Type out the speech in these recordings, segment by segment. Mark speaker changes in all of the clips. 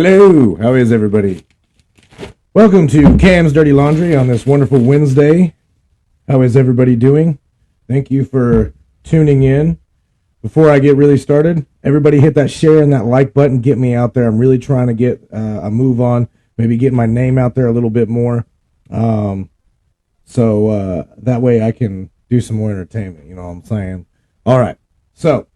Speaker 1: Hello, how is everybody? Welcome to Cam's Dirty Laundry on this wonderful Wednesday. How is everybody doing? Thank you for tuning in. Before I get really started, everybody hit that share and that like button. Get me out there. I'm really trying to get a move on, maybe get my name out there a little bit more. So that way I can do some more entertainment, you know what I'm saying? All right, so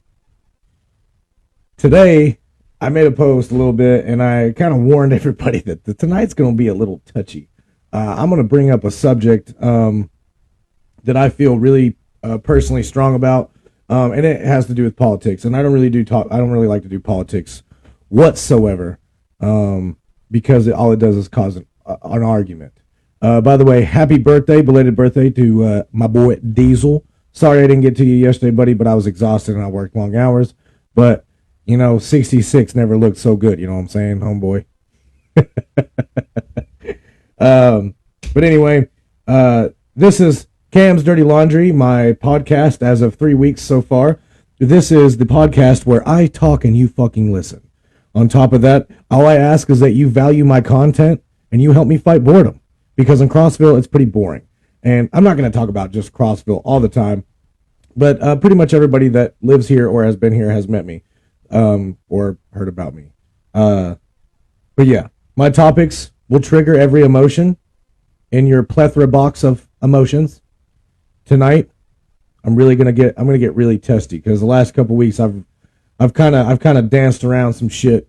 Speaker 1: today I made a post a little bit, and I kind of warned everybody that tonight's going to be a little touchy. I'm going to bring up a subject that I feel really personally strong about, and it has to do with politics. And I don't really like to do politics whatsoever, because all it does is cause an argument. By the way, happy birthday, belated birthday to my boy Diesel. Sorry I didn't get to you yesterday, buddy, but I was exhausted and I worked long hours. But 66 never looked so good. You know what I'm saying, homeboy? But anyway, this is Cam's Dirty Laundry, my podcast as of 3 weeks so far. This is the podcast where I talk and you fucking listen. On top of that, all I ask is that you value my content and you help me fight boredom. Because in Crossville, it's pretty boring. And I'm not going to talk about just Crossville all the time. But pretty much everybody that lives here or has been here has met me. Or heard about me. But yeah, my topics will trigger every emotion in your plethora box of emotions. Tonight, I'm gonna get really testy because the last couple weeks I've kind of danced around some shit,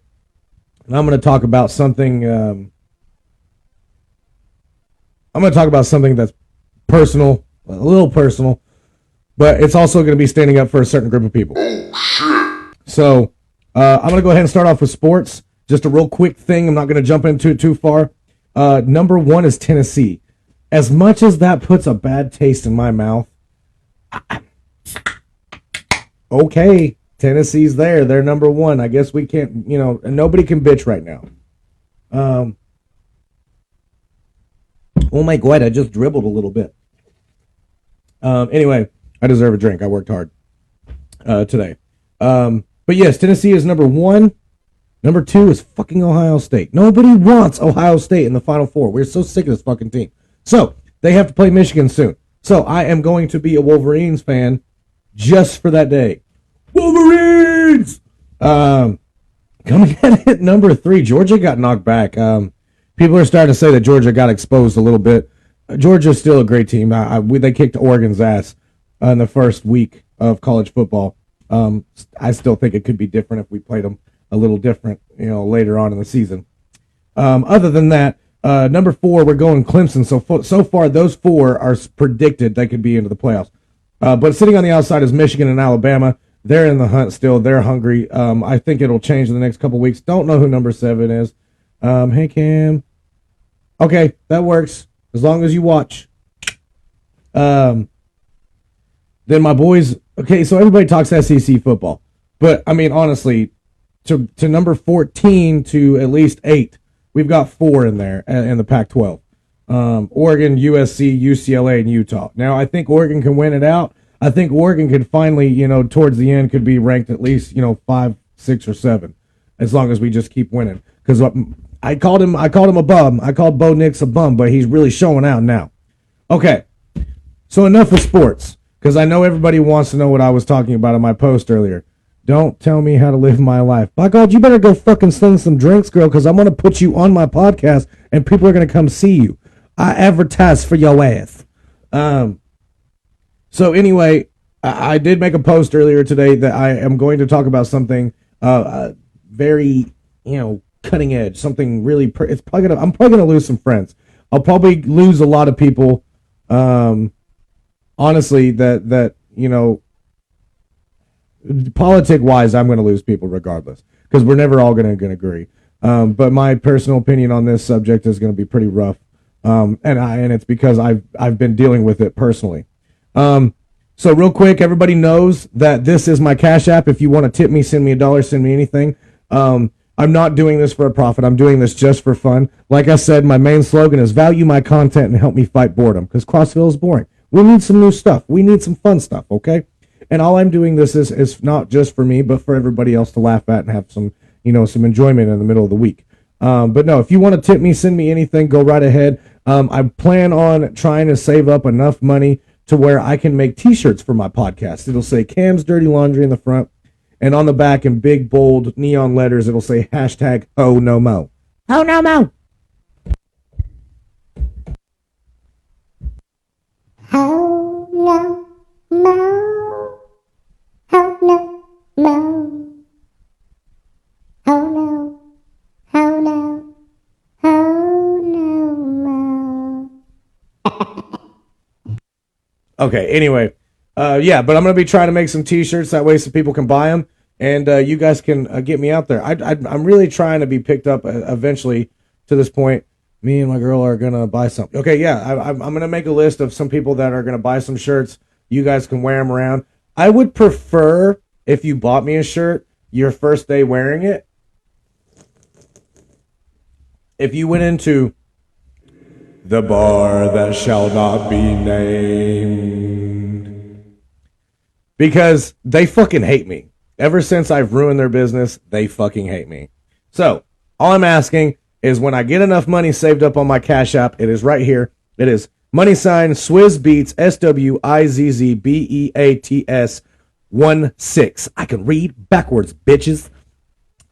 Speaker 1: and I'm gonna talk about something. I'm gonna talk about something that's personal, a little personal, but it's also gonna be standing up for a certain group of people. So, I'm going to go ahead and start off with sports. Just a real quick thing. I'm not going to jump into it too far. Number one is Tennessee. As much as that puts a bad taste in my mouth, okay, Tennessee's there. They're number one. I guess we can't, nobody can bitch right now. Oh my God, I just dribbled a little bit. Anyway, I deserve a drink. I worked hard today. But yes, Tennessee is number one. Number two is fucking Ohio State. Nobody wants Ohio State in the Final Four. We're so sick of this fucking team. So, they have to play Michigan soon. So, I am going to be a Wolverines fan just for that day. Wolverines! Coming in at number three, Georgia got knocked back. People are starting to say that Georgia got exposed a little bit. Georgia's still a great team. They kicked Oregon's ass in the first week of college football. I still think it could be different if we played them a little different, later on in the season. Other than that, number four, we're going Clemson. So far, those four are predicted they could be into the playoffs. But sitting on the outside is Michigan and Alabama. They're in the hunt still. They're hungry. I think it'll change in the next couple weeks. Don't know who number 7 is. Hey, Cam. Okay, that works. As long as you watch. Then my boys... Okay, so everybody talks SEC football. But, I mean, honestly, to number 14 to at least 8, we've got 4 in there in the Pac-12. Oregon, USC, UCLA, and Utah. Now, I think Oregon can win it out. I think Oregon could finally, towards the end, could be ranked at least, 5, 6, or 7, as long as we just keep winning. Because I called him a bum. I called Bo Nix a bum, but he's really showing out now. Okay, so enough of sports. Because I know everybody wants to know what I was talking about in my post earlier. Don't tell me how to live my life. By God, you better go fucking sling some drinks, girl, because I'm going to put you on my podcast, and people are going to come see you. I advertise for your ass. So anyway, I did make a post earlier today that I am going to talk about something very, cutting edge. Something really... I'm probably going to lose some friends. I'll probably lose a lot of people... honestly, that politic-wise, I'm going to lose people regardless, because we're never all going to agree. But my personal opinion on this subject is going to be pretty rough, and it's because I've been dealing with it personally. So real quick, everybody knows that this is my Cash App. If you want to tip me, send me $1, send me anything. I'm not doing this for a profit. I'm doing this just for fun. Like I said, my main slogan is value my content and help me fight boredom, because Crossville is boring. We need some new stuff. We need some fun stuff, okay? And all I'm doing this is not just for me, but for everybody else to laugh at and have some, some enjoyment in the middle of the week. But no, if you want to tip me, send me anything, go right ahead. I plan on trying to save up enough money to where I can make t-shirts for my podcast. It'll say Cam's Dirty Laundry in the front, and on the back in big, bold neon letters, it'll say hashtag Oh No Mo. Oh No Mo.
Speaker 2: Oh no, no. Oh no, no. Oh no, oh no, oh no, no.
Speaker 1: Okay, anyway. Yeah, but I'm going to be trying to make some t-shirts that way so people can buy them, and you guys can get me out there. I'm really trying to be picked up eventually to this point. Me and my girl are going to buy something. Okay, yeah, I'm going to make a list of some people that are going to buy some shirts. You guys can wear them around. I would prefer if you bought me a shirt your first day wearing it. If you went into the bar that shall not be named, because they fucking hate me. Ever since I've ruined their business, they fucking hate me. So, all I'm asking is when I get enough money saved up on my Cash App, it is right here. It is money sign Swizz Beats SWIZZBEATS 16. I can read backwards, bitches.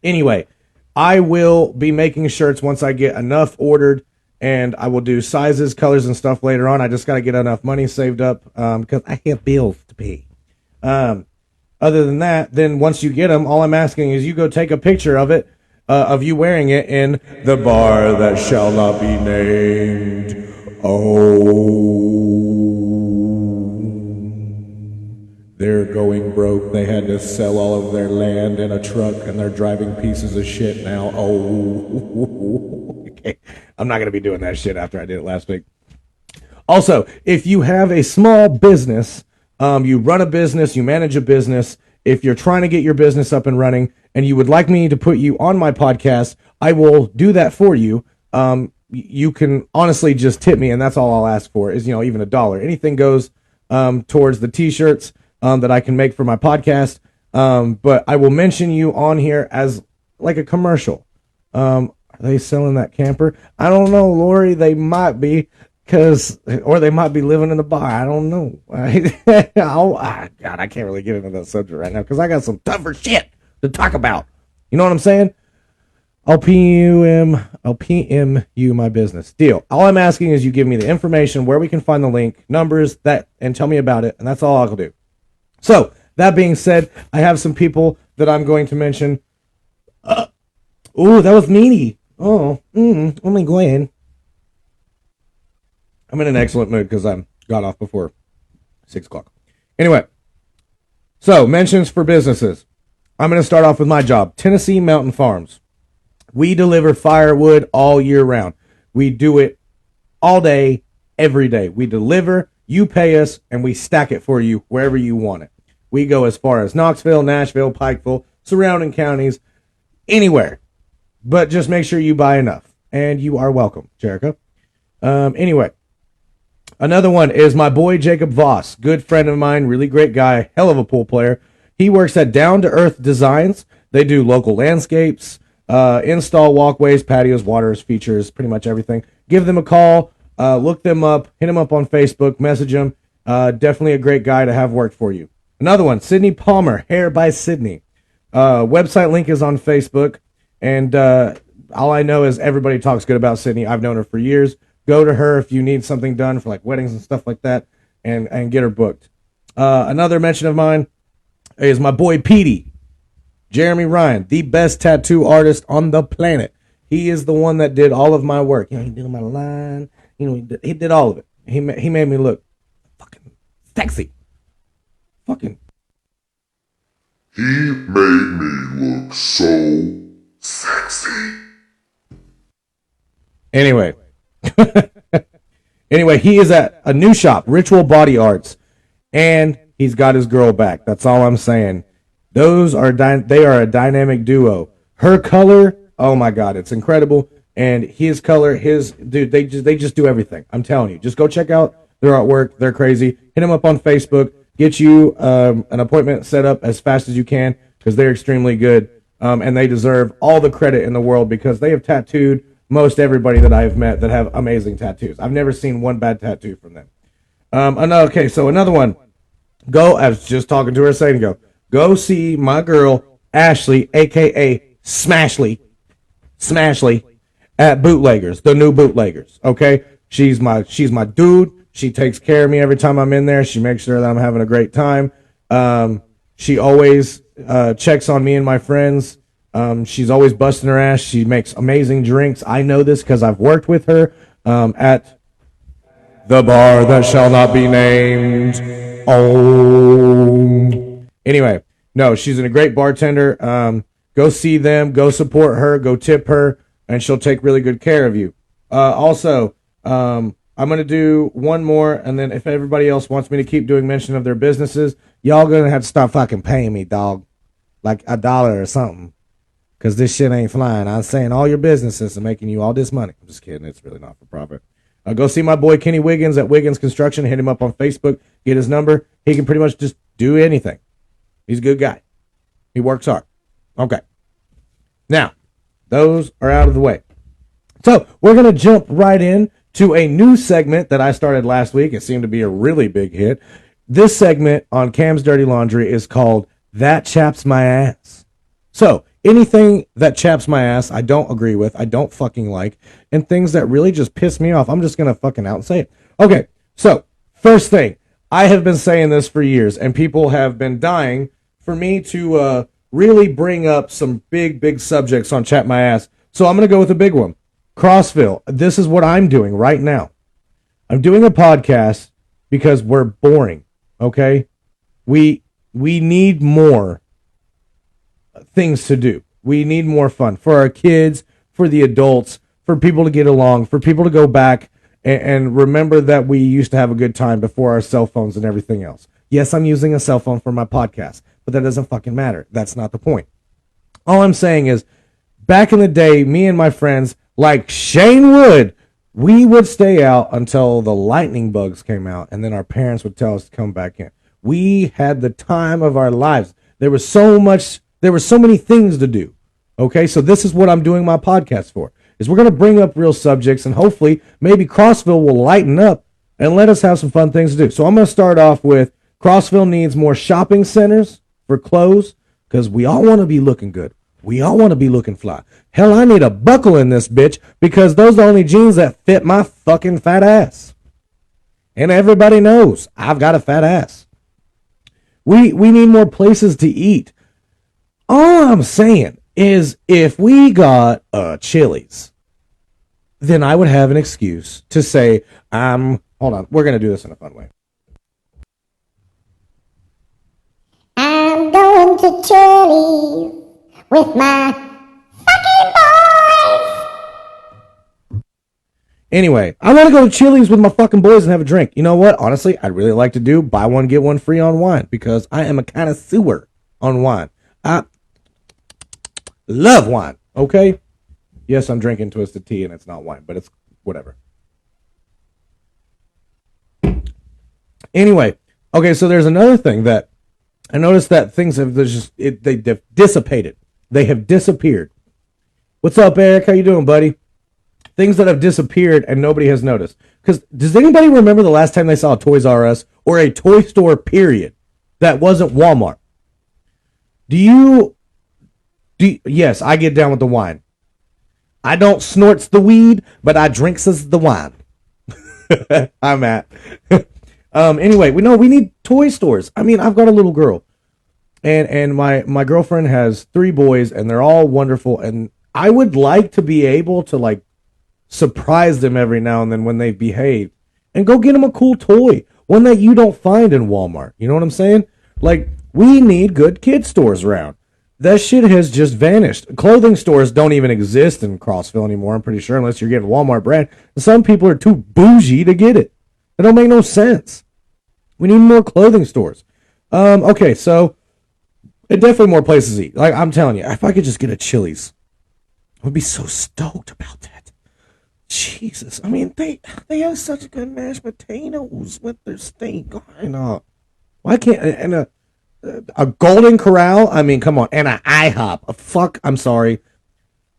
Speaker 1: Anyway, I will be making shirts once I get enough ordered, and I will do sizes, colors, and stuff later on. I just got to get enough money saved up because I have bills to pay. Other than that, then once you get them, all I'm asking is you go take a picture of it, of you wearing it in the bar that shall not be named. They're going broke. They had to sell all of their land in a truck, and they're driving pieces of shit now. Okay. I'm not going to be doing that shit after I did it last week. Also, if you have a small business, you run a business, you manage a business, if you're trying to get your business up and running and you would like me to put you on my podcast, I will do that for you. You can honestly just tip me, and that's all I'll ask for is, even $1. Anything goes towards the t-shirts that I can make for my podcast. But I will mention you on here as like a commercial. Are they selling that camper? I don't know, Lori. They might be. Or they might be living in the bar. I don't know. God, I can't really get into that subject right now because I got some tougher shit to talk about. You know what I'm saying? I'll PM you my business. Deal. All I'm asking is you give me the information, where we can find the link, numbers, and tell me about it, and that's all I'll do. So, that being said, I have some people that I'm going to mention. Ooh, that was meaty. Oh my God. I'm in an excellent mood because I got off before 6 o'clock. Anyway, so mentions for businesses. I'm going to start off with my job, Tennessee Mountain Farms. We deliver firewood all year round. We do it all day, every day. We deliver, you pay us, and we stack it for you wherever you want it. We go as far as Knoxville, Nashville, Pikeville, surrounding counties, anywhere. But just make sure you buy enough. And you are welcome, Jericho. Anyway. Another one is my boy Jacob Voss, good friend of mine, really great guy, hell of a pool player. He works at Down to Earth Designs. They do local landscapes, install walkways, patios, waters, features, pretty much everything. Give them a call, look them up, hit them up on Facebook, message them. Definitely a great guy to have work for you. Another one, Sydney Palmer, Hair by Sydney. Website link is on Facebook, and all I know is everybody talks good about Sydney. I've known her for years. Go to her if you need something done for like weddings and stuff like that, and get her booked. Another mention of mine is my boy Petey, Jeremy Ryan, the best tattoo artist on the planet. He is the one that did all of my work. He did my line. He did all of it. He made me look fucking sexy. Fucking.
Speaker 3: He made me look so sexy.
Speaker 1: Anyway, he is at a new shop, Ritual Body Arts, and he's got his girl back. That's all I'm saying. They are a dynamic duo. Her color, oh my God, it's incredible. And his color, they just do everything. I'm telling you, just go check out their artwork. They're crazy. Hit them up on Facebook. Get you an appointment set up as fast as you can because they're extremely good. And they deserve all the credit in the world because they have tattooed most everybody that I have met that have amazing tattoos. I've never seen one bad tattoo from them. Okay, so another one. I was just talking to her a second ago. Go see my girl, Ashley, a.k.a. Smashly, at Bootleggers, the new Bootleggers, okay? She's my dude. She takes care of me every time I'm in there. She makes sure that I'm having a great time. She always checks on me and my friends. She's always busting her ass. She makes amazing drinks. I know this because I've worked with her at the bar that shall not be named. Oh. Anyway, no, she's a great bartender. Go see them. Go support her. Go tip her, and she'll take really good care of you. Also, I'm going to do one more, and then if everybody else wants me to keep doing mention of their businesses, y'all going to have to start fucking paying me, dog. Like $1 or something. Because this shit ain't flying. I'm saying all your businesses are making you all this money. I'm just kidding. It's really not for profit. Go see my boy Kenny Wiggins at Wiggins Construction. Hit him up on Facebook. Get his number. He can pretty much just do anything. He's a good guy. He works hard. Okay. Now, those are out of the way. So, we're going to jump right in to a new segment that I started last week. It seemed to be a really big hit. This segment on Cam's Dirty Laundry is called That Chaps My Ass. So, anything that chaps my ass, I don't agree with, I don't fucking like, and things that really just piss me off, I'm just going to fucking out and say it. Okay, so, first thing, I have been saying this for years, and people have been dying for me to really bring up some big subjects on Chap My Ass. So I'm going to go with a big one. Crossville. This is what I'm doing right now. I'm doing a podcast because we're boring, okay? We need more things to do. We need more fun for our kids, for the adults, for people to get along, for people to go back and remember that we used to have a good time before our cell phones and everything else. Yes, I'm using a cell phone for my podcast, but that doesn't fucking matter. That's not the point. All I'm saying is, back in the day, me and my friends, like Shane Wood, we would stay out until the lightning bugs came out, and then our parents would tell us to come back in. We had the time of our lives. There was so many things to do. Okay, so this is what I'm doing my podcast for, is we're going to bring up real subjects, and hopefully, maybe Crossville will lighten up and let us have some fun things to do. So I'm going to start off with Crossville needs more shopping centers for clothes, because we all want to be looking good. We all want to be looking fly. Hell, I need a buckle in this bitch, because those are the only jeans that fit my fucking fat ass. And everybody knows I've got a fat ass. We need more places to eat. All I'm saying is, if we got Chili's, then I would have an excuse to say, hold on, we're going to do this in a fun way.
Speaker 2: I'm going to Chili's with my fucking boys.
Speaker 1: Anyway, I want to go to Chili's with my fucking boys and have a drink. You know what? Honestly, I'd really like to do buy one, get one free on wine, because I am a connoisseur on wine. I love wine, okay? Yes, I'm drinking Twisted Tea and it's not wine, but it's whatever. Anyway, okay, so there's another thing that I noticed, that things have they've dissipated. They have disappeared. What's up, Eric? How you doing, buddy? Things that have disappeared and nobody has noticed. Because does anybody remember the last time they saw a Toys R Us or a toy store, period, that wasn't Walmart? Yes, I get down with the wine. I don't snorts the weed, but I drinks the wine. I'm at. Anyway, we need toy stores. I mean, I've got a little girl, and my girlfriend has 3 boys, and they're all wonderful, and I would like to be able to, like, surprise them every now and then when they behave, and go get them a cool toy, one that you don't find in Walmart. You know what I'm saying? Like, we need good kid stores around. That shit has just vanished. Clothing stores don't even exist in Crossville anymore, I'm pretty sure, unless you're getting Walmart brand. Some people are too bougie to get it. It don't make no sense. We need more clothing stores. Okay, so definitely more places to eat. Like, I'm telling you, if I could just get a Chili's, I would be so stoked about that. Jesus, I mean, they have such good mashed potatoes with their steak. Why can't, and A Golden Corral, I mean, come on, and an IHOP. Fuck, I'm sorry.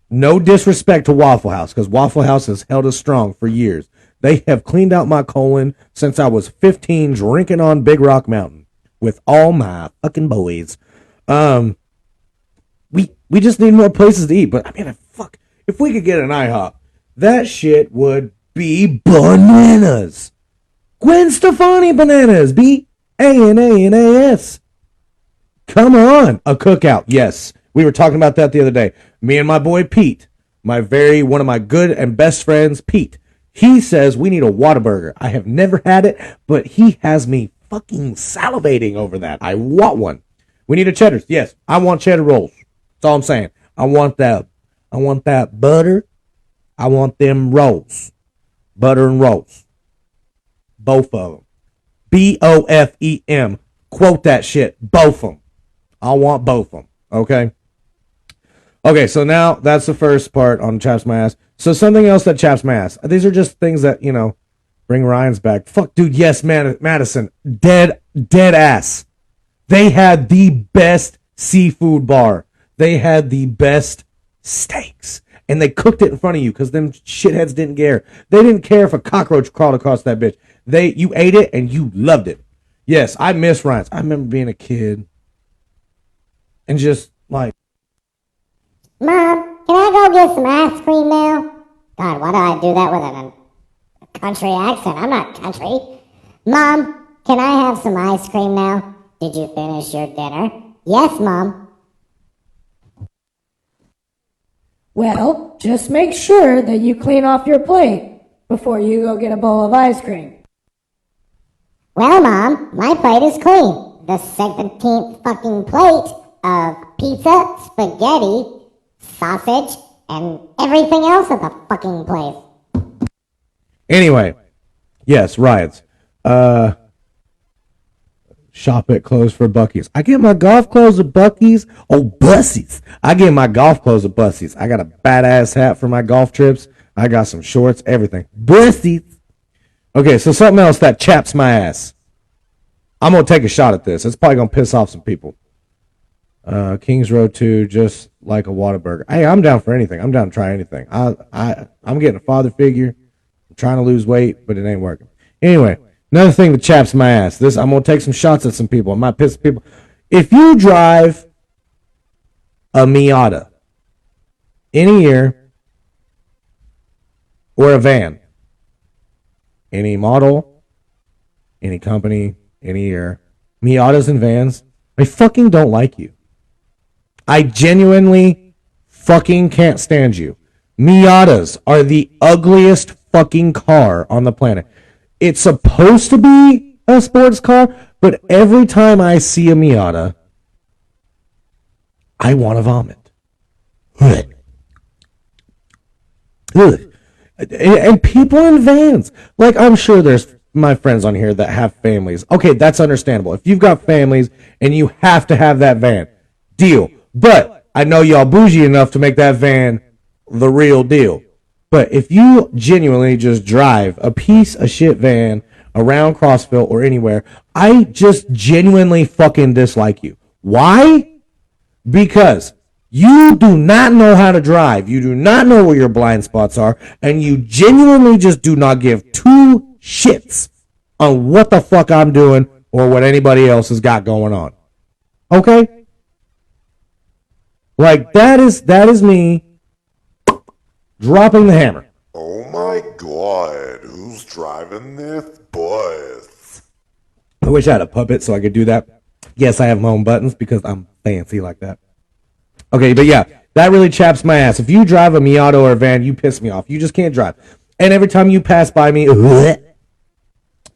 Speaker 1: No disrespect to Waffle House, because Waffle House has held us strong for years. They have cleaned out my colon since I was 15, drinking on Big Rock Mountain with all my fucking boys. We just need more places to eat. But I mean, fuck, if we could get an IHOP, that shit would be bananas. Gwen Stefani bananas. BANANAS. Come on, a cookout. Yes, we were talking about that the other day. Me and my boy Pete, one of my good and best friends, Pete. He says we need a Whataburger. I have never had it, but he has me fucking salivating over that. I want one. We need a Cheddar's. Yes, I want cheddar rolls. That's all I'm saying. I want that butter. I want them rolls. Butter and rolls. Both of them. BOFEM. Quote that shit. Both of them. I want both of them. Okay? Okay, so now that's the first part on Chaps My Ass. So something else that chaps my ass. These are just things that, bring Ryan's back. Fuck, dude, yes, Madison. Dead ass. They had the best seafood bar. They had the best steaks. And they cooked it in front of you because them shitheads didn't care. They didn't care if a cockroach crawled across that bitch. You ate it and you loved it. Yes, I miss Ryan's. I remember being a kid and just like,
Speaker 2: Mom, can I go get some ice cream now? God, why do I do that with a country accent? I'm not country. Mom, can I have some ice cream now? Did you finish your dinner? Yes, Mom.
Speaker 4: Well, just make sure that you clean off your plate before you go get a bowl of ice cream.
Speaker 2: Well, Mom, my plate is clean. The 17th fucking plate of pizza, spaghetti, sausage, and everything else at the fucking place.
Speaker 1: anyway, yes, riots. Shop at clothes for Buc-ee's. I get my golf clothes at Buc-ee's. Oh, Bussies. I get my golf clothes at Bussies. I got a badass hat for my golf trips. I got some shorts, everything. Bussies. Okay, so something else that chaps my ass. I'm going to take a shot at this. It's probably going to piss off some people. Kings Road 2, just like a Whataburger. Hey, I'm down for anything. I'm down to try anything. I'm getting a father figure. I'm trying to lose weight, but it ain't working. Anyway, another thing that chaps my ass. I'm going to take some shots at some people. I might piss people. If you drive a Miata any year or a van, any model, any company, any year, Miatas and vans, I fucking don't like you. I genuinely fucking can't stand you. Miatas are the ugliest fucking car on the planet. It's supposed to be a sports car, but every time I see a Miata, I want to vomit. And people in vans. Like, I'm sure there's my friends on here that have families. Okay, that's understandable. If you've got families and you have to have that van, deal. But I know y'all bougie enough to make that van the real deal. But if you genuinely just drive a piece of shit van around Crossville or anywhere, I just genuinely fucking dislike you. Why? Because you do not know how to drive. You do not know where your blind spots are. And you genuinely just do not give two shits on what the fuck I'm doing or what anybody else has got going on. Okay? Like, that is me dropping the hammer.
Speaker 3: Oh my god, who's driving this bus?
Speaker 1: I wish I had a puppet so I could do that. Yes, I have my own buttons because I'm fancy like that. Okay, but yeah, that really chaps my ass. If you drive a Miata or a van, you piss me off. You just can't drive. And every time you pass by me,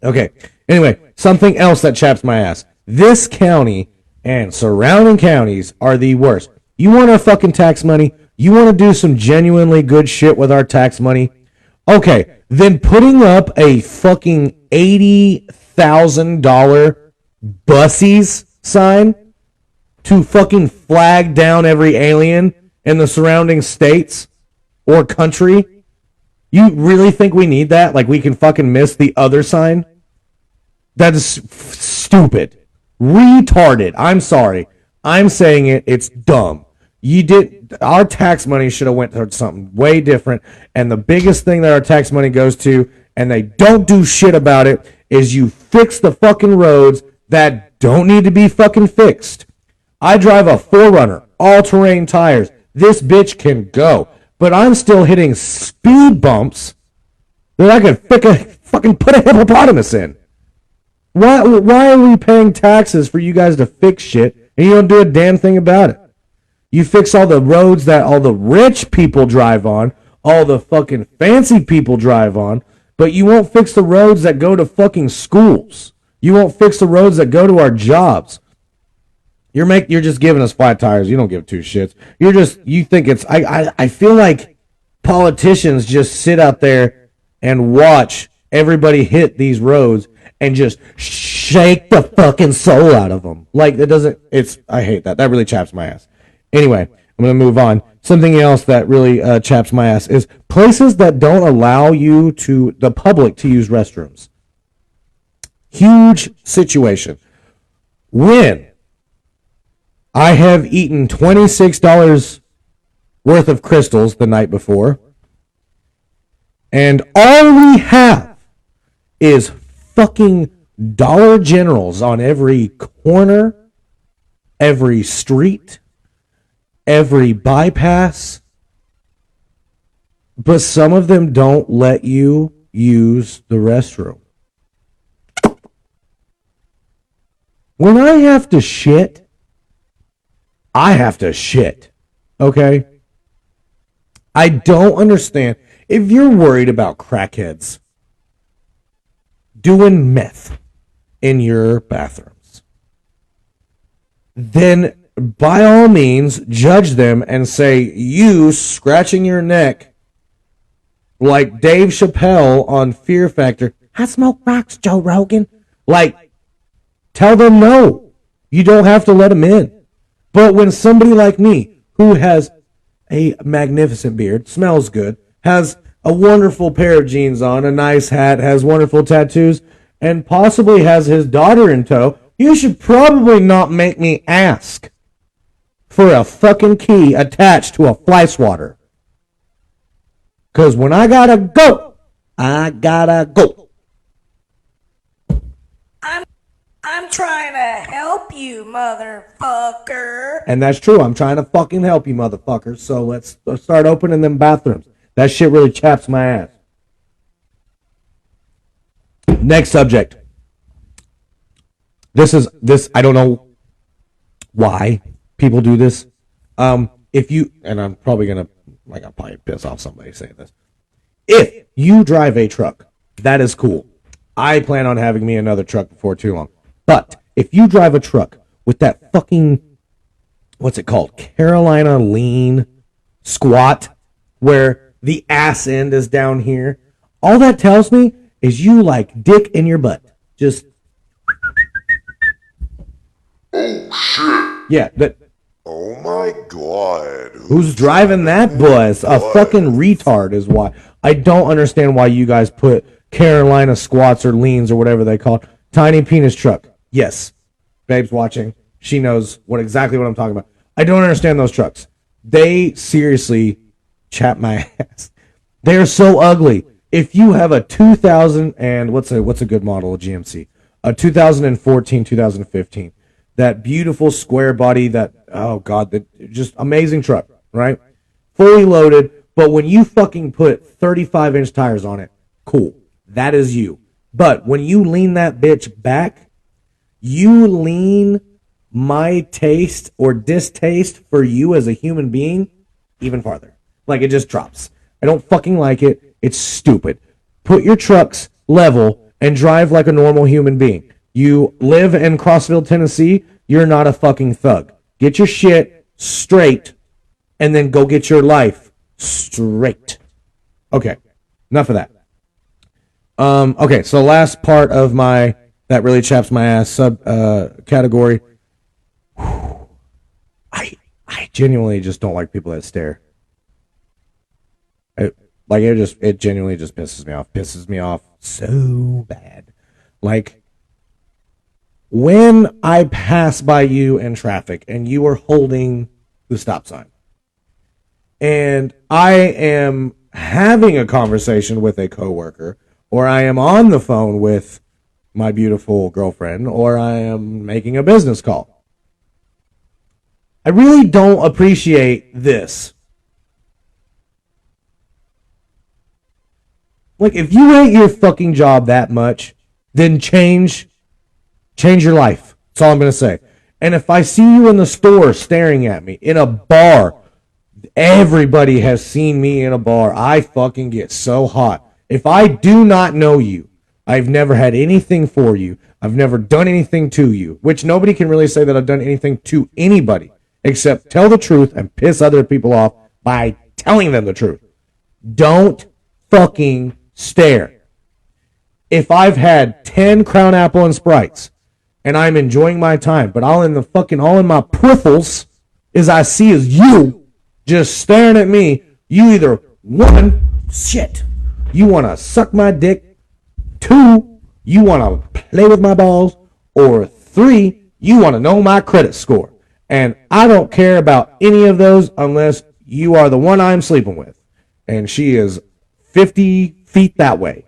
Speaker 1: okay. Anyway, something else that chaps my ass. This county and surrounding counties are the worst. You want our fucking tax money? You want to do some genuinely good shit with our tax money? Okay, then putting up a fucking $80,000 bussies sign to fucking flag down every alien in the surrounding states or country? You really think we need that? Like we can fucking miss the other sign? That is stupid. Retarded. I'm sorry. I'm saying it. It's dumb. Our tax money should have went towards something way different. And the biggest thing that our tax money goes to, and they don't do shit about it, is you fix the fucking roads that don't need to be fucking fixed. I drive a 4Runner, all-terrain tires. This bitch can go. But I'm still hitting speed bumps that I could fucking put a hippopotamus in. Why are we paying taxes for you guys to fix shit and you don't do a damn thing about it? You fix all the roads that all the rich people drive on, all the fucking fancy people drive on, but you won't fix the roads that go to fucking schools. You won't fix the roads that go to our jobs. You're just giving us flat tires. You don't give two shits. You think it's I feel like politicians just sit out there and watch everybody hit these roads and just shake the fucking soul out of them. Like, I hate that. That really chaps my ass. Anyway, I'm going to move on. Something else that really chaps my ass is places that don't allow the public to use restrooms. Huge situation. When I have eaten $26 worth of crystals the night before, and all we have is fucking Dollar Generals on every corner, every street, every bypass, but some of them don't let you use the restroom. When I have to shit, I have to shit. Okay? I don't understand. If you're worried about crackheads doing meth in your bathrooms, then by all means judge them and say, you scratching your neck like Dave Chappelle on Fear Factor, I smoke rocks, Joe Rogan. Like, tell them no. You don't have to let them in. But when somebody like me, who has a magnificent beard, smells good, has a wonderful pair of jeans on, a nice hat, has wonderful tattoos, and possibly has his daughter in tow, you should probably not make me ask for a fucking key attached to a fly swatter. Because when I gotta go, I gotta go.
Speaker 4: I'm trying to help you, motherfucker.
Speaker 1: And that's true. I'm trying to fucking help you, motherfuckers. So let's start opening them bathrooms. That shit really chaps my ass. Next subject. I don't know why people do this. And I'm probably piss off somebody saying this. If you drive a truck, that is cool. I plan on having me another truck before too long. But if you drive a truck with that fucking, what's it called? Carolina lean squat, where the ass end is down here, all that tells me is you like dick in your butt. Just.
Speaker 3: Oh shit.
Speaker 1: Yeah, that.
Speaker 3: Oh my god.
Speaker 1: Who's driving that bus? A fucking retard is why. I don't understand why you guys put Carolina squats or leans or whatever they call it. Tiny penis truck. Yes. Babe's watching. She knows exactly what I'm talking about. I don't understand those trucks. They seriously chap my ass. They're so ugly. If you have a 2000 and what's a good model of GMC? A 2014, 2015. That beautiful square body, just amazing truck, right? Fully loaded, but when you fucking put 35-inch tires on it, cool. That is you. But when you lean that bitch back, you lean my taste or distaste for you as a human being even farther. Like, it just drops. I don't fucking like it. It's stupid. Put your trucks level and drive like a normal human being. You live in Crossville, Tennessee, you're not a fucking thug. Get your shit straight and then go get your life straight. Okay, enough of that. Okay, so last part of my that really chaps my ass sub category. I genuinely just don't like people that stare. It genuinely just pisses me off. Pisses me off so bad. Like, when I pass by you in traffic and you are holding the stop sign, and I am having a conversation with a coworker, or I am on the phone with my beautiful girlfriend, or I am making a business call, I really don't appreciate this. Like, if you hate your fucking job that much, then change your life. That's all I'm going to say. And if I see you in the store staring at me, in a bar, everybody has seen me in a bar, I fucking get so hot. If I do not know you, I've never had anything for you, I've never done anything to you, which nobody can really say that I've done anything to anybody, except tell the truth and piss other people off by telling them the truth. Don't fucking stare. If I've had 10 Crown Apple and Sprites and I'm enjoying my time, but all in my peripherals is I see is you just staring at me, you either, one, shit, you want to suck my dick, two, you want to play with my balls, or three, you want to know my credit score. And I don't care about any of those unless you are the one I'm sleeping with. And she is 50 feet that way.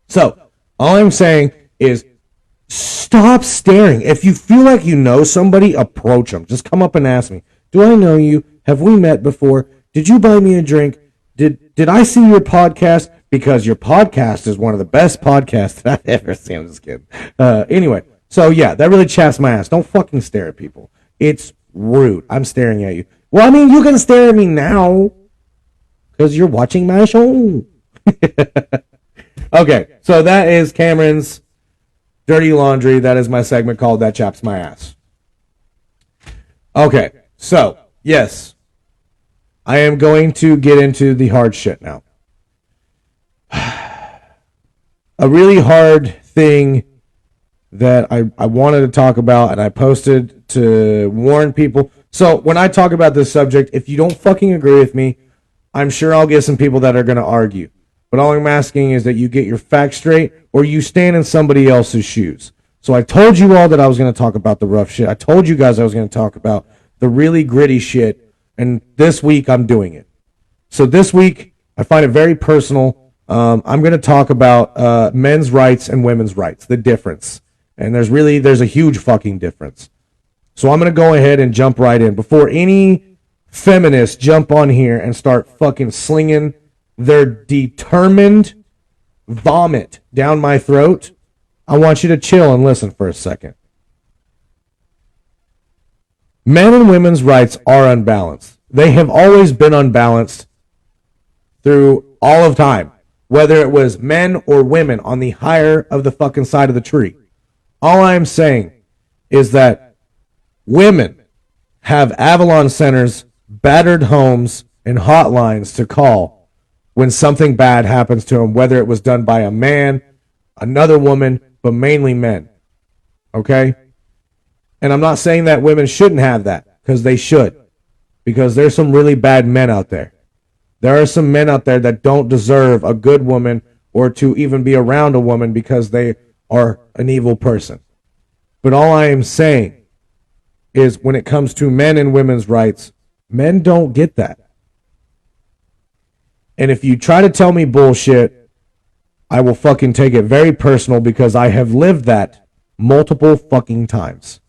Speaker 1: So, all I'm saying is stop staring. If you feel like you know somebody, approach them. Just come up and ask me, do I know you? Have we met before? Did you buy me a drink? Did I see your podcast? Because your podcast is one of the best podcasts that I've ever seen. I'm just kidding. Anyway, so yeah, that really chaps my ass. Don't fucking stare at people. It's rude. I'm staring at you. Well, I mean, you can stare at me now because you're watching my show. Okay, so that is Cameron's Dirty Laundry. That is my segment called That Chaps My Ass. Okay, so, yes, I am going to get into the hard shit now. A really hard thing that I wanted to talk about, and I posted to warn people. So when I talk about this subject, if you don't fucking agree with me, I'm sure I'll get some people that are going to argue. But all I'm asking is that you get your facts straight, or you stand in somebody else's shoes. So I told you all that I was going to talk about the rough shit. I told you guys I was going to talk about the really gritty shit, and this week I'm doing it. So this week, I find it very personal. I'm going to talk about men's rights and women's rights, the difference. And there's a huge fucking difference. So I'm going to go ahead and jump right in. Before any feminists jump on here and start fucking slinging their determined vomit down my throat, I want you to chill and listen for a second. Men and women's rights are unbalanced. They have always been unbalanced through all of time, whether it was men or women on the higher of the fucking side of the tree. All I'm saying is that women have Avalon centers, battered homes, and hotlines to call when something bad happens to them, whether it was done by a man, another woman, but mainly men. Okay? And I'm not saying that women shouldn't have that, because they should. Because there's some really bad men out there. There are some men out there that don't deserve a good woman or to even be around a woman because they are an evil person. But all I am saying is when it comes to men and women's rights, men don't get that. And if you try to tell me bullshit, I will fucking take it very personal because I have lived that multiple fucking times.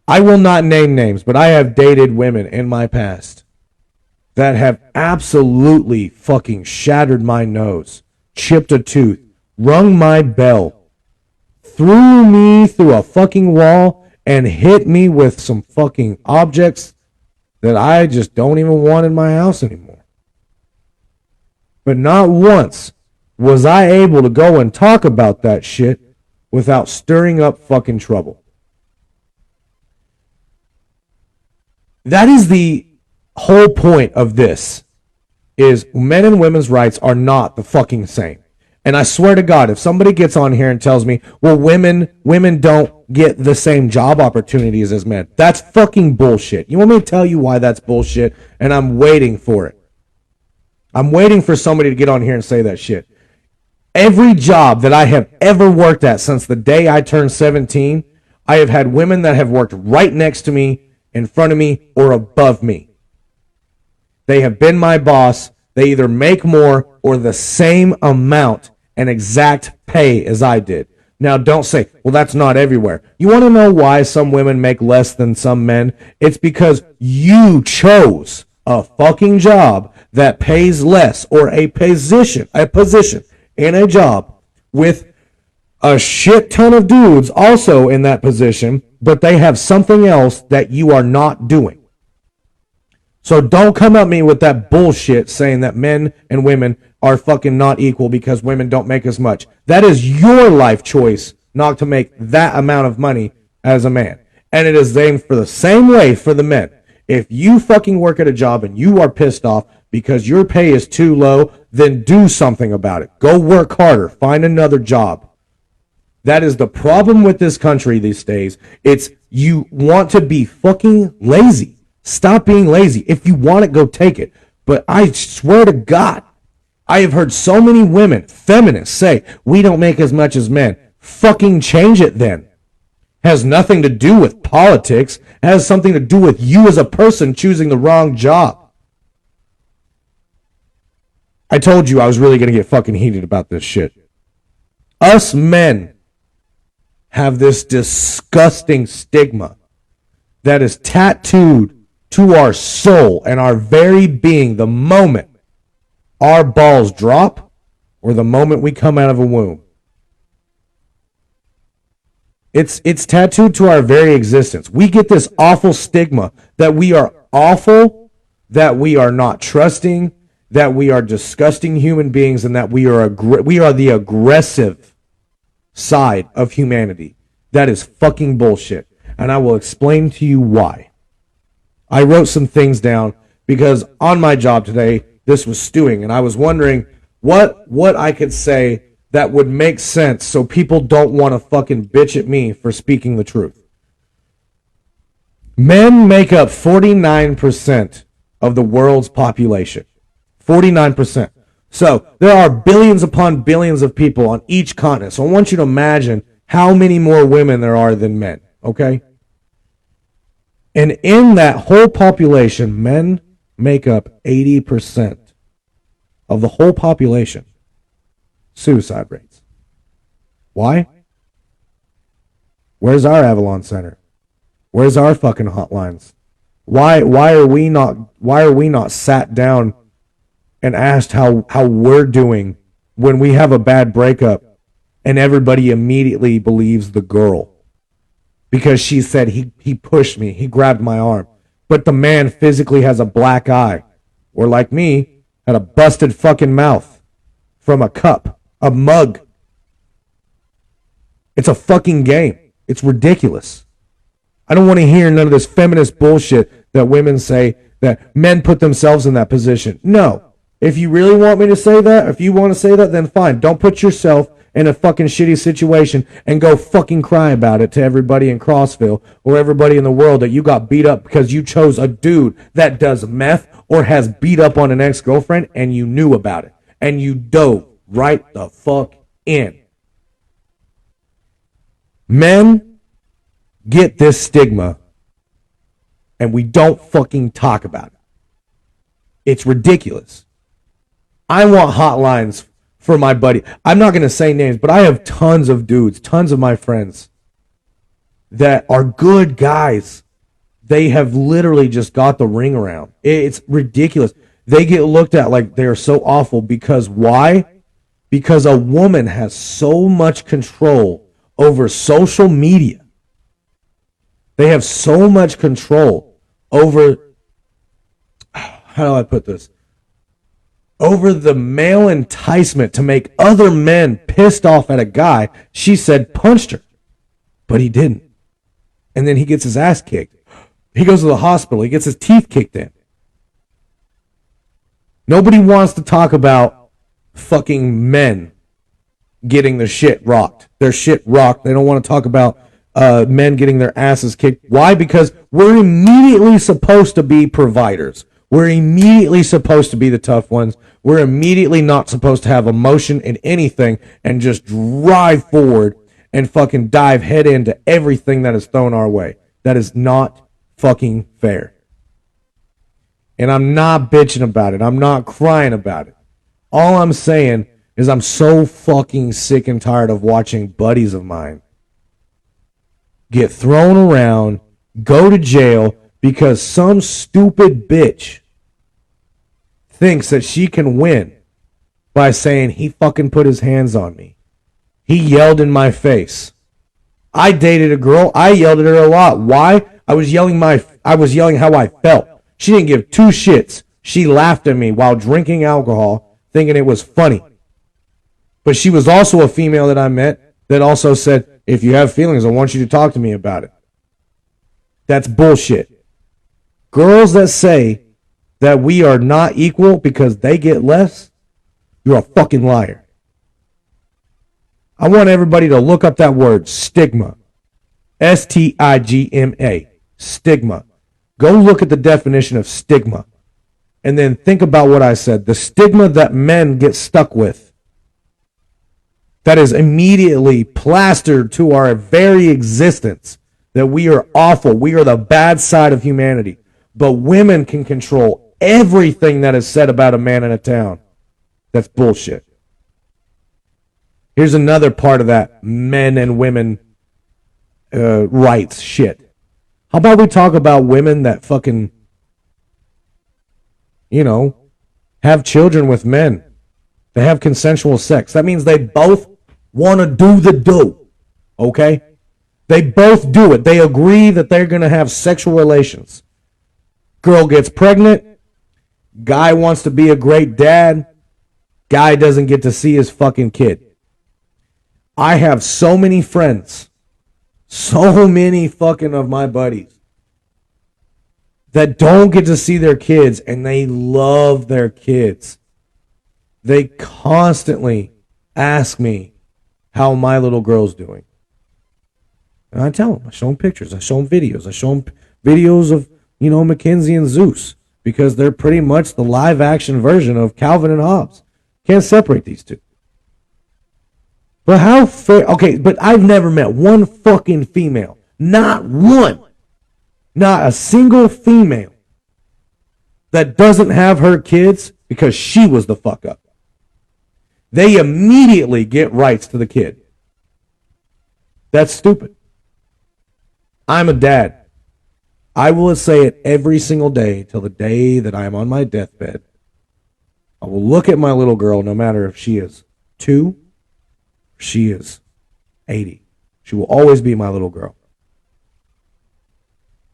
Speaker 1: I will not name names, but I have dated women in my past that have absolutely fucking shattered my nose, chipped a tooth, rung my bell, threw me through a fucking wall, and hit me with some fucking objects that I just don't even want in my house anymore. But not once was I able to go and talk about that shit without stirring up fucking trouble. That is the whole point of this, is men and women's rights are not the fucking same. And I swear to God, if somebody gets on here and tells me, well, women don't get the same job opportunities as men, that's fucking bullshit. You want me to tell you why that's bullshit? And I'm waiting for it. I'm waiting for somebody to get on here and say that shit. Every job that I have ever worked at since the day I turned 17, I have had women that have worked right next to me, in front of me, or above me. They have been my boss. They either make more or the same amount and exact pay as I did. Now, don't say, well, that's not everywhere. You want to know why some women make less than some men? It's because you chose a fucking job that pays less, or a position in a job with a shit ton of dudes also in that position, but they have something else that you are not doing. So don't come at me with that bullshit saying that men and women are fucking not equal because women don't make as much. That is your life choice not to make that amount of money as a man. And it is aimed for the same way for the men. If you fucking work at a job and you are pissed off because your pay is too low, then do something about it. Go work harder. Find another job. That is the problem with this country these days. It's you want to be fucking lazy. Stop being lazy. If you want it, go take it. But I swear to God, I have heard so many women, feminists, say, we don't make as much as men. Fucking change it then. Has nothing to do with politics. It has something to do with you as a person choosing the wrong job. I told you I was really going to get fucking heated about this shit. Us men have this disgusting stigma that is tattooed to our soul and our very being the moment our balls drop or the moment we come out of a womb. It's tattooed to our very existence. We get this awful stigma that we are awful, that we are not trusting, that we are disgusting human beings, and that we are the aggressive side of humanity. That is fucking bullshit. And I will explain to you why. I wrote some things down because on my job today, this was stewing, and I was wondering what I could say that would make sense so people don't want to fucking bitch at me for speaking the truth. Men make up 49% of the world's population. 49%. So there are billions upon billions of people on each continent. So I want you to imagine how many more women there are than men, okay? And in that whole population, men make up 80% of the whole population. Suicide rates. Why? Where's our Avalon Center? Where's our fucking hotlines? Why are we not sat down and asked how we're doing when we have a bad breakup and everybody immediately believes the girl? Because she said he pushed me, he grabbed my arm. But the man physically has a black eye. Or like me, had a busted fucking mouth from a cup, a mug. It's a fucking game. It's ridiculous. I don't want to hear none of this feminist bullshit that women say that men put themselves in that position. No. If you really want me to say that, if you want to say that, then fine. Don't put yourself in a fucking shitty situation and go fucking cry about it to everybody in Crossville or everybody in the world that you got beat up because you chose a dude that does meth or has beat up on an ex-girlfriend and you knew about it and you dove right the fuck in. Men get this stigma and we don't fucking talk about it. It's ridiculous. I want hotlines for my buddy. I'm not going to say names, but I have tons of dudes, tons of my friends that are good guys. They have literally just got the ring around. It's ridiculous. They get looked at like they're so awful because why? Because a woman has so much control over social media. They have so much control over, how do I put this? Over the male enticement to make other men pissed off at a guy. She said punched her, but he didn't. And then he gets his ass kicked. He goes to the hospital. He gets his teeth kicked in. Nobody wants to talk about fucking men getting their shit rocked. Their shit rocked. They don't want to talk about men getting their asses kicked. Why? Because we're immediately supposed to be providers. We're immediately supposed to be the tough ones. We're immediately not supposed to have emotion in anything and just drive forward and fucking dive head into everything that is thrown our way. That is not fucking fair. And I'm not bitching about it. I'm not crying about it. All I'm saying is I'm so fucking sick and tired of watching buddies of mine get thrown around, go to jail because some stupid bitch thinks that she can win by saying he fucking put his hands on me. He yelled in my face. I dated a girl. I yelled at her a lot. Why? I was yelling how I felt. She didn't give two shits. She laughed at me while drinking alcohol, thinking it was funny. But she was also a female that I met that also said, if you have feelings, I want you to talk to me about it. That's bullshit. Girls that say that we are not equal because they get less, you're a fucking liar. I want everybody to look up that word, stigma. S-T-I-G-M-A. Stigma. Go look at the definition of stigma. And then think about what I said. The stigma that men get stuck with. That is immediately plastered to our very existence. That we are awful. We are the bad side of humanity. But women can control everything that is said about a man in a town. That's bullshit. Here's another part of that men and women rights shit. How about we talk about women that fucking, have children with men. They have consensual sex. That means they both want to do the do. Okay? They both do it. They agree that they're going to have sexual relations. Girl gets pregnant. Guy wants to be a great dad. Guy doesn't get to see his fucking kid. I have so many friends, so many fucking of my buddies that don't get to see their kids and they love their kids. They constantly ask me how my little girl's doing. And I tell them, I show them pictures, I show them videos, I show them videos of, Mackenzie and Zeus because they're pretty much the live action version of Calvin and Hobbes. Can't separate these two. But how fair? Okay, but I've never met one fucking female. Not one. Not a single female that doesn't have her kids because she was the fuck up. They immediately get rights to the kid. That's stupid. I'm a dad. I will say it every single day till the day that I am on my deathbed. I will look at my little girl no matter if she is 2, she is 80. She will always be my little girl.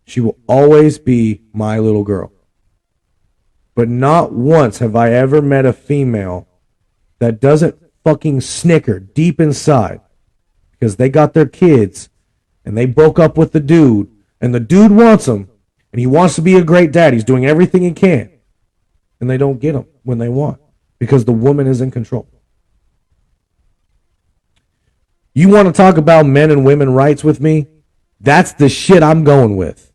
Speaker 1: She will always be my little girl. But not once have I ever met a female that doesn't fucking snicker deep inside because they got their kids and they broke up with the dude and the dude wants them and he wants to be a great dad. He's doing everything he can and they don't get them when they want because the woman is in control. You want to talk about men and women rights with me? That's the shit I'm going with.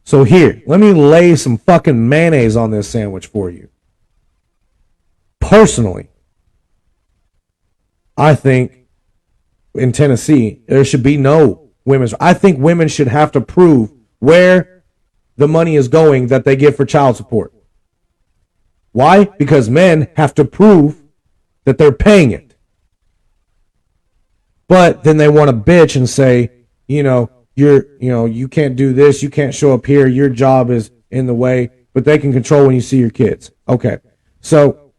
Speaker 1: So here, let me lay some fucking mayonnaise on this sandwich for you. Personally, I think in Tennessee, there should be no women's. I think women should have to prove where the money is going that they give for child support. Why? Because men have to prove that they're paying it. But then they want to bitch and say, you can't do this, you can't show up here, your job is in the way, but they can control when you see your kids. Okay. So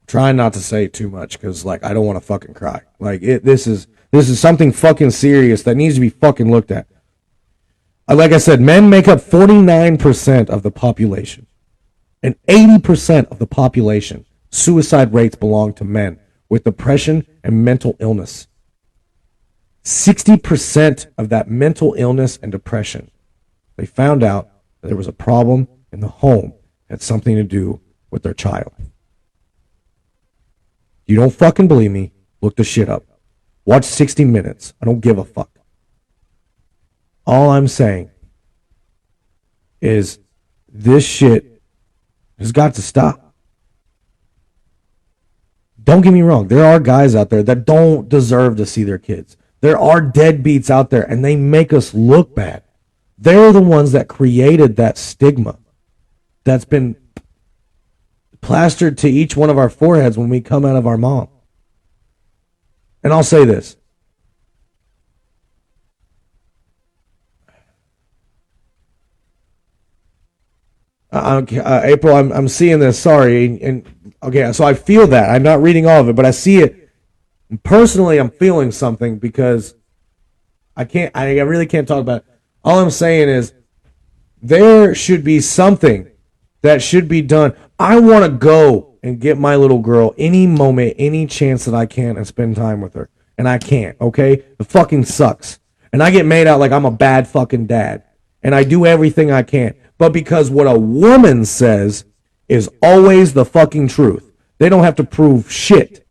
Speaker 1: trying not to say too much because I don't want to fucking cry. This is something fucking serious that needs to be fucking looked at. Like I said, men make up 49% of the population. And 80% of the population, suicide rates belong to men with depression and mental illness. 60% of that mental illness and depression, they found out that there was a problem in the home that had something to do with their child. You don't fucking believe me? Look the shit up. Watch 60 Minutes. I don't give a fuck. All I'm saying is this shit It's got to stop. Don't get me wrong. There are guys out there that don't deserve to see their kids. There are deadbeats out there, and they make us look bad. They're the ones that created that stigma that's been plastered to each one of our foreheads when we come out of our mom. And I'll say this. April, I'm seeing this. Sorry, and okay, so I feel that. I'm not reading all of it, but I see it. Personally, I'm feeling something because I really can't talk about it. All I'm saying is there should be something that should be done. I want to go and get my little girl any moment, any chance that I can and spend time with her. And I can't, okay? It fucking sucks. And I get made out like I'm a bad fucking dad. And I do everything I can. But because what a woman says is always the fucking truth. They don't have to prove shit.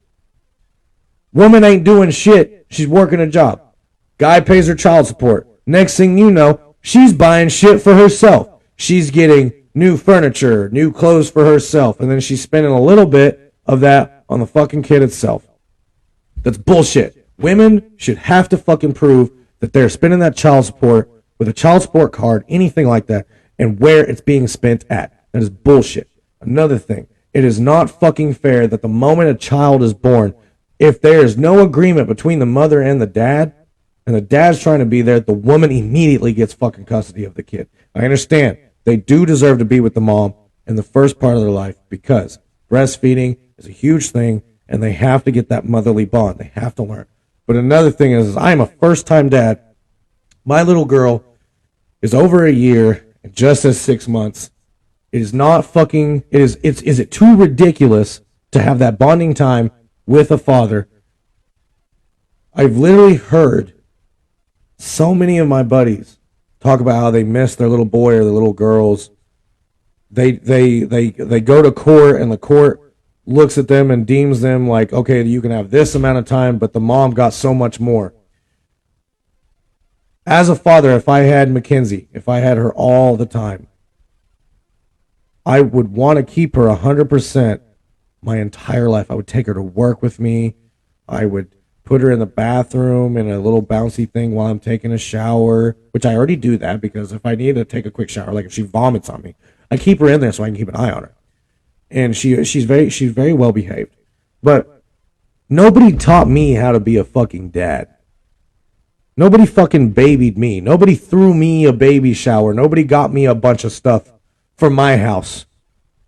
Speaker 1: Woman ain't doing shit. She's working a job. Guy pays her child support. Next thing you know, she's buying shit for herself. She's getting new furniture, new clothes for herself, and then she's spending a little bit of that on the fucking kid itself. That's bullshit. Women should have to fucking prove that they're spending that child support with a child support card, anything like that, and where it's being spent at. That is bullshit. Another thing, it is not fucking fair that the moment a child is born, if there is no agreement between the mother and the dad's trying to be there, the woman immediately gets fucking custody of the kid. I understand. They do deserve to be with the mom in the first part of their life because breastfeeding is a huge thing and they have to get that motherly bond. They have to learn. But another thing is I'm a first-time dad. My little girl is over a year and just as 6 months. It is not fucking, is it too ridiculous to have that bonding time with a father? I've literally heard so many of my buddies talk about how they miss their little boy or their little girls. They go to court and the court looks at them and deems them like, okay, you can have this amount of time, but the mom got so much more. As a father, if I had Mackenzie, if I had her all the time, I would want to keep her 100% my entire life. I would take her to work with me. I would put her in the bathroom in a little bouncy thing while I'm taking a shower, which I already do that because if I need to take a quick shower, like if she vomits on me, I keep her in there so I can keep an eye on her. And she's very well behaved. But nobody taught me how to be a fucking dad. Nobody fucking babied me. Nobody threw me a baby shower. Nobody got me a bunch of stuff for my house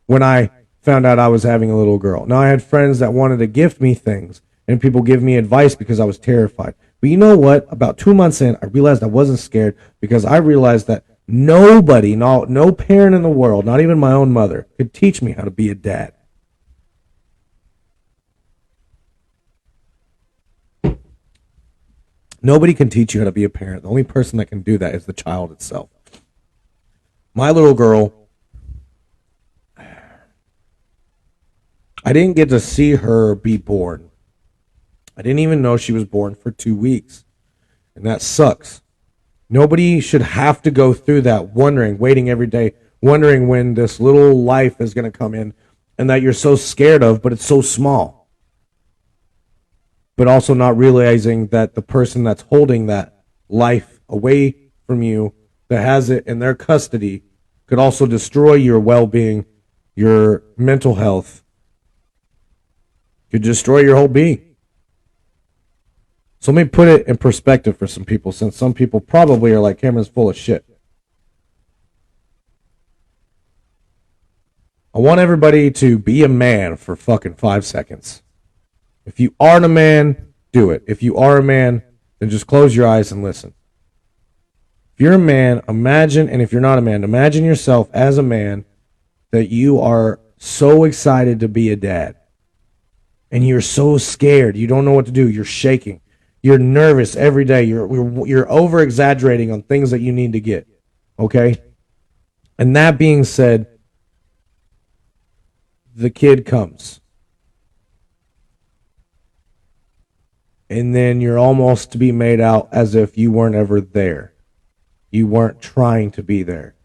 Speaker 1: when I found out I was having a little girl. Now, I had friends that wanted to gift me things, and people give me advice because I was terrified. But you know what? About 2 months in, I realized I wasn't scared because I realized that nobody, no parent in the world, not even my own mother, could teach me how to be a dad. Nobody can teach you how to be a parent. The only person that can do that is the child itself. My little girl, I didn't get to see her be born. I didn't even know she was born for 2 weeks. And that sucks. Nobody should have to go through that waiting every day, wondering when this little life is going to come in and that you're so scared of, but it's so small. But also not realizing that the person that's holding that life away from you, that has it in their custody, could also destroy your well-being, your mental health, could destroy your whole being. So let me put it in perspective for some people, since some people probably are like, Cameron's full of shit. I want everybody to be a man for fucking 5 seconds. If you aren't a man, do it. If you are a man, then just close your eyes and listen. If you're a man, imagine, and if you're not a man, imagine yourself as a man that you are so excited to be a dad. And you're so scared. You don't know what to do. You're shaking. You're nervous every day. You're over-exaggerating on things that you need to get. Okay? And that being said, the kid comes. And then you're almost to be made out as if you weren't ever there. You weren't trying to be there.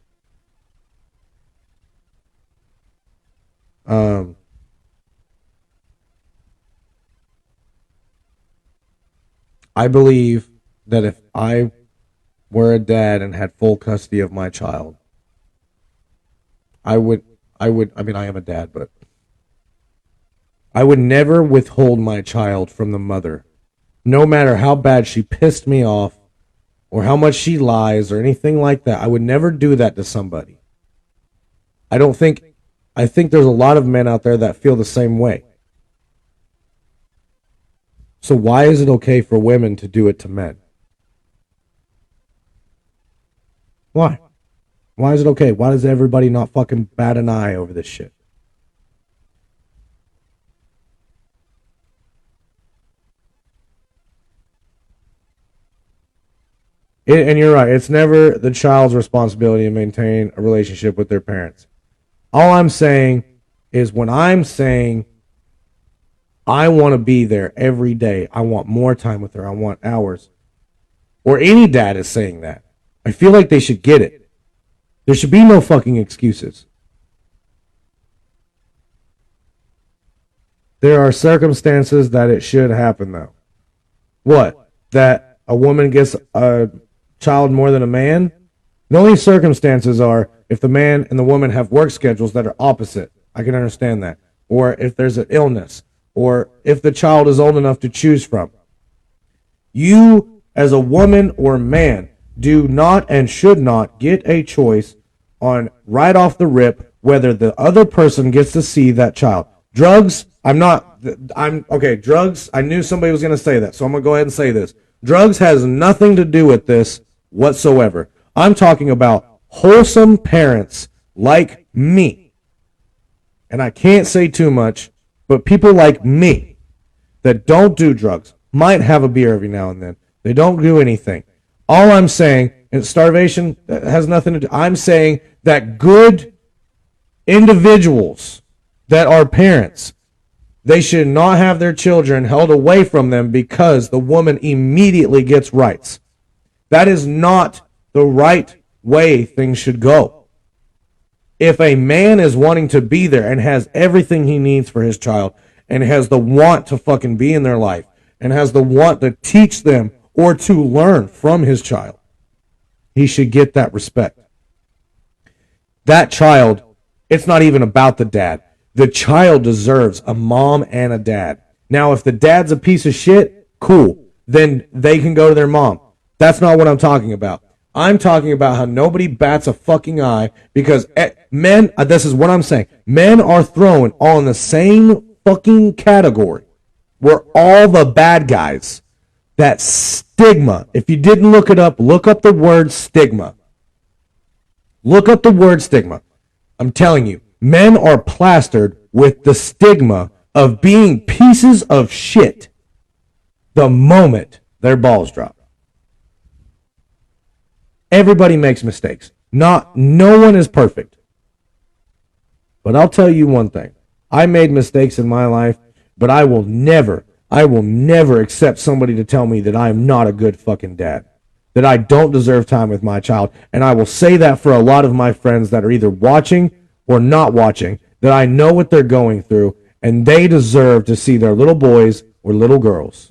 Speaker 1: I believe that if I were a dad and had full custody of my child, I mean, I am a dad, but I would never withhold my child from the mother, no matter how bad she pissed me off or how much she lies or anything like that. I would never do that to somebody. I think there's a lot of men out there that feel the same way. So why is it okay for women to do it to men? Why? Why is it okay? Why does everybody not fucking bat an eye over this shit? And you're right. It's never the child's responsibility to maintain a relationship with their parents. All I'm saying is when I'm saying I want to be there every day, I want more time with her, I want hours, or any dad is saying that, I feel like they should get it. There should be no fucking excuses. There are circumstances that it should happen, though. What? That a woman gets a child more than a man? The only circumstances are if the man and the woman have work schedules that are opposite. I can understand that. Or if there's an illness. Or if the child is old enough to choose from. You, as a woman or man, do not and should not get a choice on right off the rip whether the other person gets to see that child. Drugs, drugs, I knew somebody was going to say that, so I'm going to go ahead and say this. Drugs has nothing to do with this whatsoever. I'm talking about wholesome parents like me. And I can't say too much, but people like me that don't do drugs, might have a beer every now and then. They don't do anything. All I'm saying, and starvation has nothing to do, I'm saying that good individuals that are parents, they should not have their children held away from them because the woman immediately gets rights. That is not the right way things should go. If a man is wanting to be there and has everything he needs for his child and has the want to fucking be in their life and has the want to teach them or to learn from his child, he should get that respect. That child, it's not even about the dad. The child deserves a mom and a dad. Now, if the dad's a piece of shit, cool. Then they can go to their mom. That's not what I'm talking about. I'm talking about how nobody bats a fucking eye because men, this is what I'm saying. Men are thrown all in the same fucking category. We're all the bad guys. That stigma. If you didn't look it up, look up the word stigma. Look up the word stigma. I'm telling you, men are plastered with the stigma of being pieces of shit the moment their balls drop. Everybody makes mistakes. No one is perfect. But I'll tell you one thing. I made mistakes in my life, but I will never accept somebody to tell me that I am not a good fucking dad. That I don't deserve time with my child. And I will say that for a lot of my friends that are either watching or not watching, that I know what they're going through, and they deserve to see their little boys or little girls.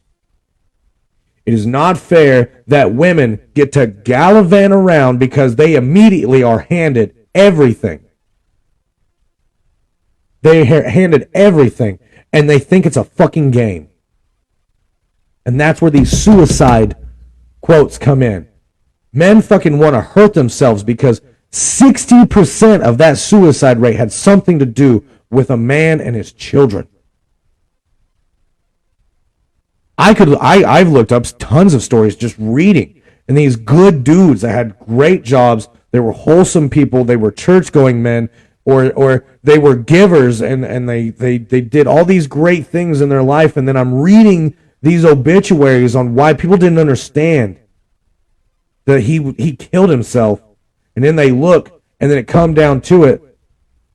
Speaker 1: It is not fair that women get to gallivant around because they immediately are handed everything. They are handed everything, and they think it's a fucking game. And that's where these suicide quotes come in. Men fucking want to hurt themselves because 60% of that suicide rate had something to do with a man and his children. I've looked up tons of stories just reading, and these good dudes that had great jobs, they were wholesome people, they were church-going men, or they were givers, and they did all these great things in their life, and then I'm reading these obituaries on why people didn't understand that he killed himself, and then they look, and then it come down to it,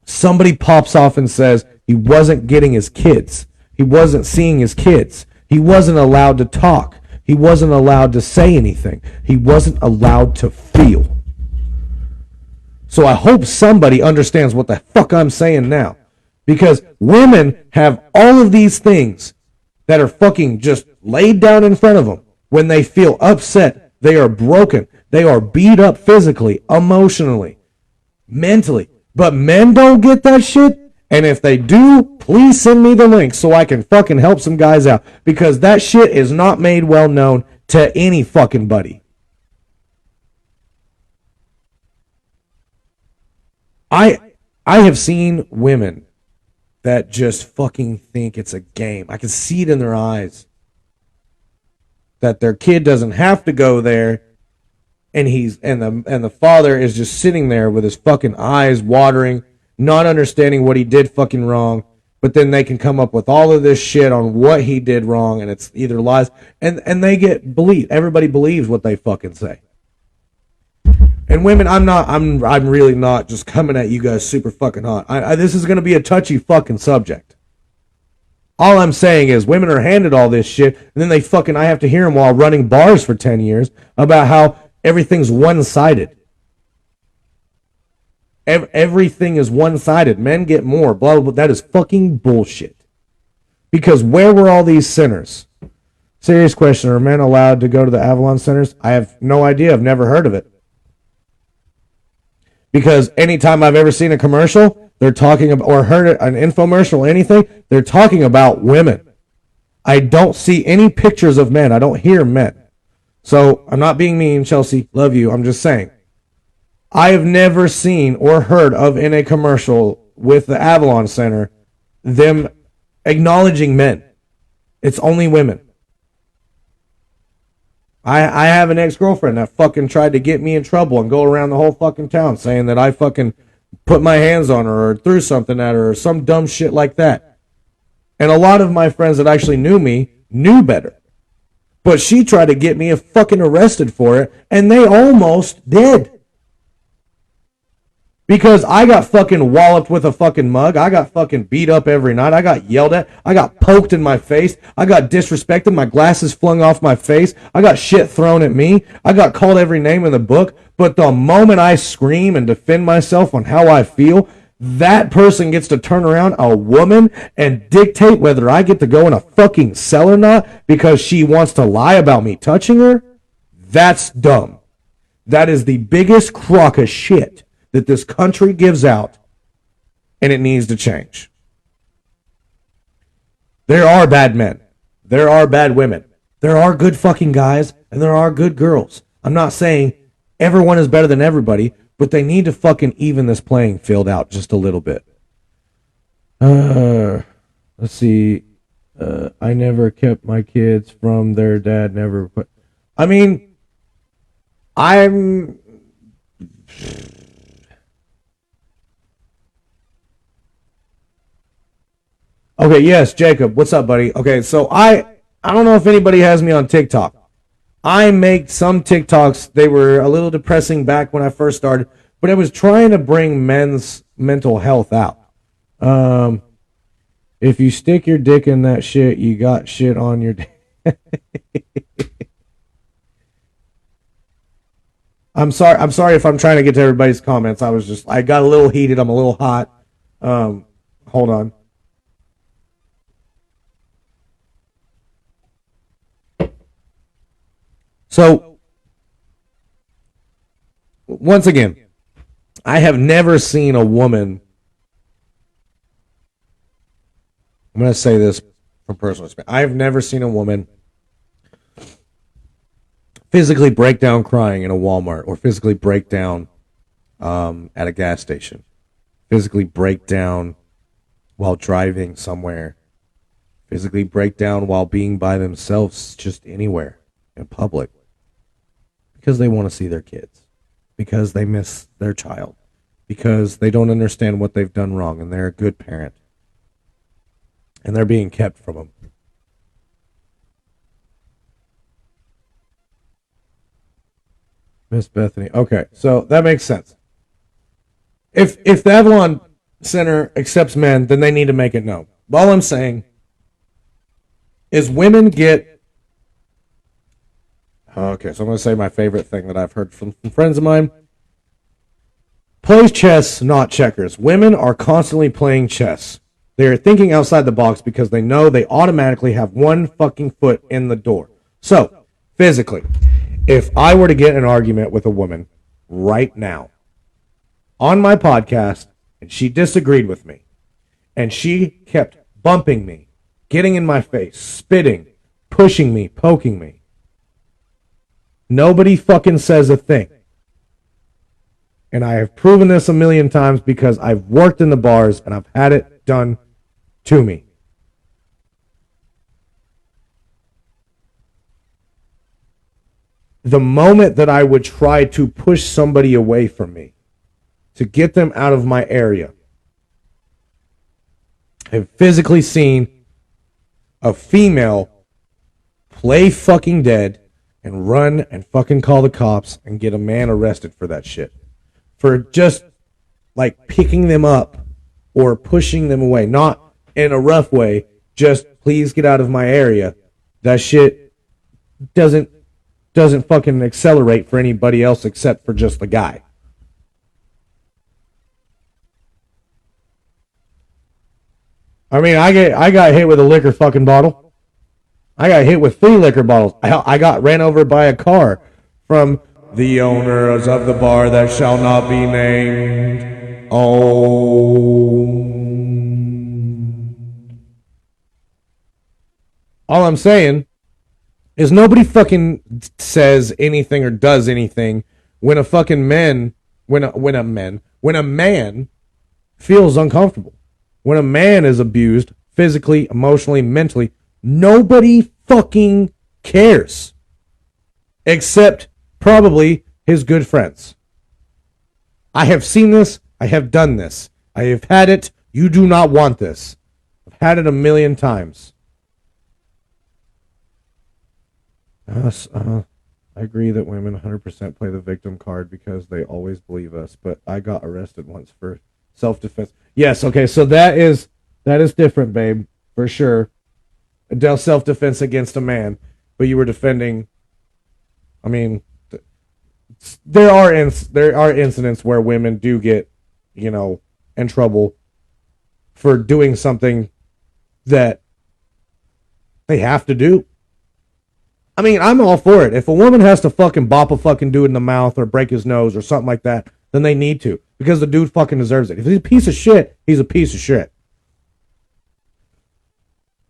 Speaker 1: somebody pops off and says he wasn't getting his kids, he wasn't seeing his kids, he wasn't allowed to talk, he wasn't allowed to say anything, he wasn't allowed to feel. So I hope somebody understands what the fuck I'm saying now. Because women have all of these things that are fucking just laid down in front of them. When they feel upset, they are broken. They are beat up physically, emotionally, mentally. But men don't get that shit. And if they do, please send me the link so I can fucking help some guys out. Because that shit is not made well known to any fucking buddy. I have seen women that just fucking think it's a game. I can see it in their eyes. That their kid doesn't have to go there, and the father is just sitting there with his fucking eyes watering, not understanding what he did fucking wrong, but then they can come up with all of this shit on what he did wrong, and it's either lies, and they get believed. Everybody believes what they fucking say. And women, I'm really not just coming at you guys super fucking hot. This is going to be a touchy fucking subject. All I'm saying is women are handed all this shit, and then I have to hear them while running bars for 10 years about how everything's one-sided. Everything is one-sided. Men get more, blah, blah, blah. That is fucking bullshit. Because where were all these sinners? Serious question. Are men allowed to go to the Avalon centers? I have no idea. I've never heard of it. Because anytime I've ever seen a commercial, they're talking about, or heard an infomercial or anything, they're talking about women. I don't see any pictures of men. I don't hear men. So I'm not being mean, Chelsea. Love you. I'm just saying. I have never seen or heard of in a commercial with the Avalon Center them acknowledging men. It's only women. I have an ex-girlfriend that fucking tried to get me in trouble and go around the whole fucking town saying that I fucking put my hands on her or threw something at her or some dumb shit like that. And a lot of my friends that actually knew me knew better. But she tried to get me fucking arrested for it, and they almost did. Because I got fucking walloped with a fucking mug. I got fucking beat up every night. I got yelled at. I got poked in my face. I got disrespected. My glasses flung off my face. I got shit thrown at me. I got called every name in the book. But the moment I scream and defend myself on how I feel, that person gets to turn around, a woman, and dictate whether I get to go in a fucking cell or not because she wants to lie about me touching her. That's dumb. That is the biggest crock of shit that this country gives out, and it needs to change. There are bad men. There are bad women. There are good fucking guys, and there are good girls. I'm not saying everyone is better than everybody, but they need to fucking even this playing field out just a little bit. Let's see. I never kept my kids from their dad. Never put. I mean, I'm. Okay, yes, Jacob. What's up, buddy? Okay, so I don't know if anybody has me on TikTok. I make some TikToks. They were a little depressing back when I first started, but I was trying to bring men's mental health out. If you stick your dick in that shit, you got shit on your dick. I'm sorry if I'm trying to get to everybody's comments. I got a little heated. I'm a little hot. Hold on. So, once again, I have never seen a woman, I'm going to say this from personal experience, I have never seen a woman physically break down crying in a Walmart or physically break down at a gas station, physically break down while driving somewhere, physically break down while being by themselves just anywhere in public. Because they want to see their kids, because they miss their child, because they don't understand what they've done wrong, and they're a good parent, and they're being kept from them. Miss Bethany. Okay, so that makes sense. If the Avalon Center accepts men, then they need to make it known. All I'm saying is women get. Okay, so I'm going to say my favorite thing that I've heard from friends of mine. Plays chess, not checkers. Women are constantly playing chess. They're thinking outside the box because they know they automatically have one fucking foot in the door. So, physically, if I were to get in an argument with a woman right now on my podcast and she disagreed with me and she kept bumping me, getting in my face, spitting, pushing me, poking me, nobody fucking says a thing. And I have proven this a million times because I've worked in the bars and I've had it done to me. The moment that I would try to push somebody away from me, to get them out of my area, I've physically seen a female play fucking dead and run and fucking call the cops and get a man arrested for that shit. For just like picking them up or pushing them away. Not in a rough way, just please get out of my area. That shit doesn't fucking accelerate for anybody else except for just the guy. I mean, I got hit with a liquor fucking bottle. I got hit with 3 liquor bottles. I got ran over by a car from the owners of the bar that shall not be named. Oh. All I'm saying is nobody fucking says anything or does anything when a fucking when a man feels uncomfortable. When a man is abused physically, emotionally, mentally, nobody fucking cares. Except probably his good friends. I have seen this. I have done this. I have had it. You do not want this. I've had it a million times. I agree that women 100% play the victim card because they always believe us, but I got arrested once for self-defense. Yes, okay, so that is different, babe, for sure. Self-defense against a man, but you were defending. I mean, there are incidents where women do get, in trouble for doing something that they have to do. I mean, I'm all for it. If a woman has to fucking bop a fucking dude in the mouth or break his nose or something like that, then they need to. Because the dude fucking deserves it. If he's a piece of shit, he's a piece of shit.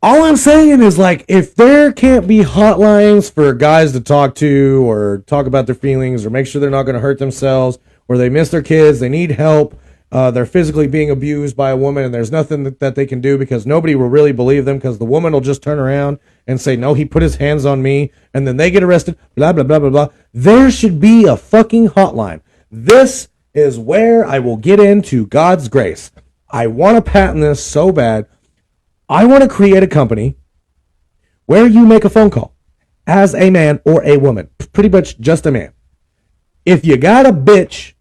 Speaker 1: All I'm saying is, like, if there can't be hotlines for guys to talk to or talk about their feelings or make sure they're not going to hurt themselves or they miss their kids, they need help, they're physically being abused by a woman and there's nothing that they can do because nobody will really believe them because the woman will just turn around and say, no, he put his hands on me, and then they get arrested, blah, blah, blah, blah, blah. There should be a fucking hotline. This is where I will get into God's grace. I want to patent this so bad. I want to create a company where you make a phone call as a man or a woman, pretty much just a man. If you got a bitch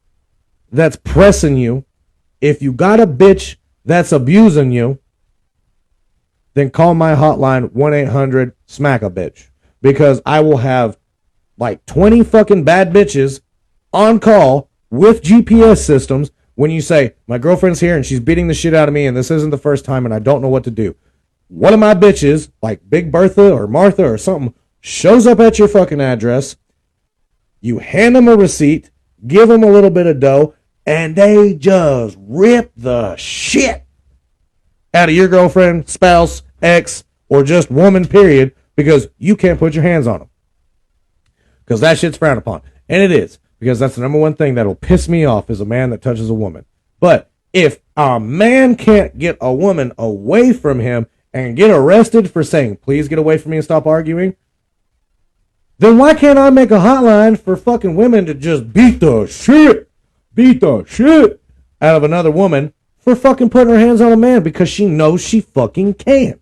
Speaker 1: that's pressing you, if you got a bitch that's abusing you, then call my hotline 1-800-SMACK-A-BITCH. Because I will have like 20 fucking bad bitches on call with GPS systems when you say, my girlfriend's here and she's beating the shit out of me and this isn't the first time and I don't know what to do. One of my bitches, like Big Bertha or Martha or something, shows up at your fucking address. You hand them a receipt, give them a little bit of dough, and they just rip the shit out of your girlfriend, spouse, ex, or just woman, period, because you can't put your hands on them. Because that shit's frowned upon. And it is. Because that's the number one thing that'll piss me off is a man that touches a woman. But if a man can't get a woman away from him and get arrested for saying, please get away from me and stop arguing, then why can't I make a hotline for fucking women to just beat the shit out of another woman for fucking putting her hands on a man because she knows she fucking can.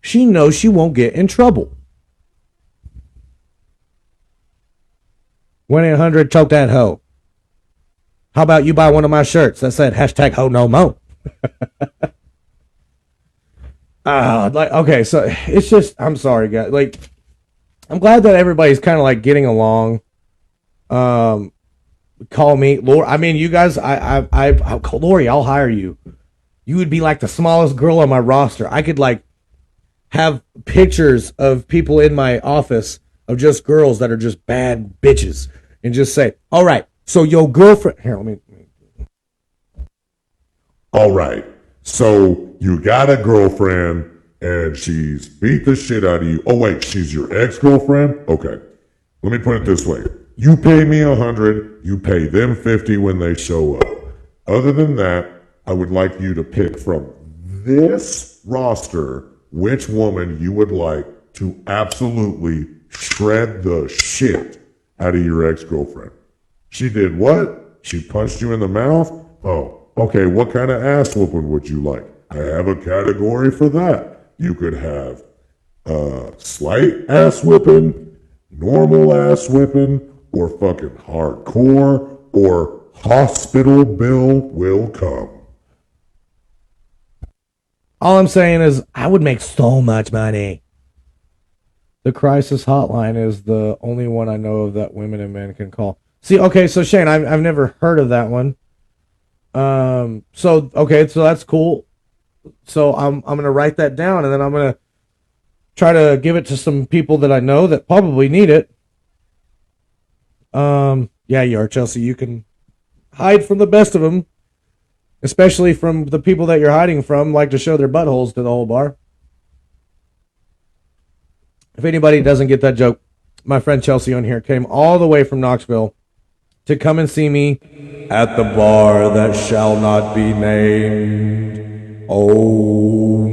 Speaker 1: She knows she won't get in trouble. 1-800-choke that hoe. How about you buy one of my shirts that said hashtag ho no mo? Okay, so it's just, I'm sorry, guys. Like, I'm glad that everybody's kind of like getting along. Call me, Lori. I mean, you guys, Lori, I'll hire you You would be like the smallest girl on my roster. I could like have pictures of people in my office of just girls that are just bad bitches and just say, all right, so your girlfriend, here, let me.
Speaker 3: All right. So you got a girlfriend and she's beat the shit out of you. Oh, wait, she's your ex-girlfriend? Okay. Let me put it this way. You pay me 100, you pay them 50 when they show up. Other than that, I would like you to pick from this roster which woman you would like to absolutely shred the shit out of your ex-girlfriend. She did what? She punched you in the mouth? Oh, okay, what kind of ass whooping would you like? I have a category for that. You could have slight ass whipping, normal ass whipping, or fucking hardcore, or hospital bill will come.
Speaker 1: All I'm saying is I would make so much money. The crisis hotline is the only one I know of that women and men can call. See, okay, so Shane, I've never heard of that one. So that's cool. So I'm gonna write that down, and then I'm gonna try to give it to some people that I know that probably need it. Yeah, you are, Chelsea. You can hide from the best of them, especially from the people that you're hiding from, like to show their buttholes to the whole bar. If anybody doesn't get that joke, my friend Chelsea on here came all the way from Knoxville to come and see me at the bar that shall not be named. Oh.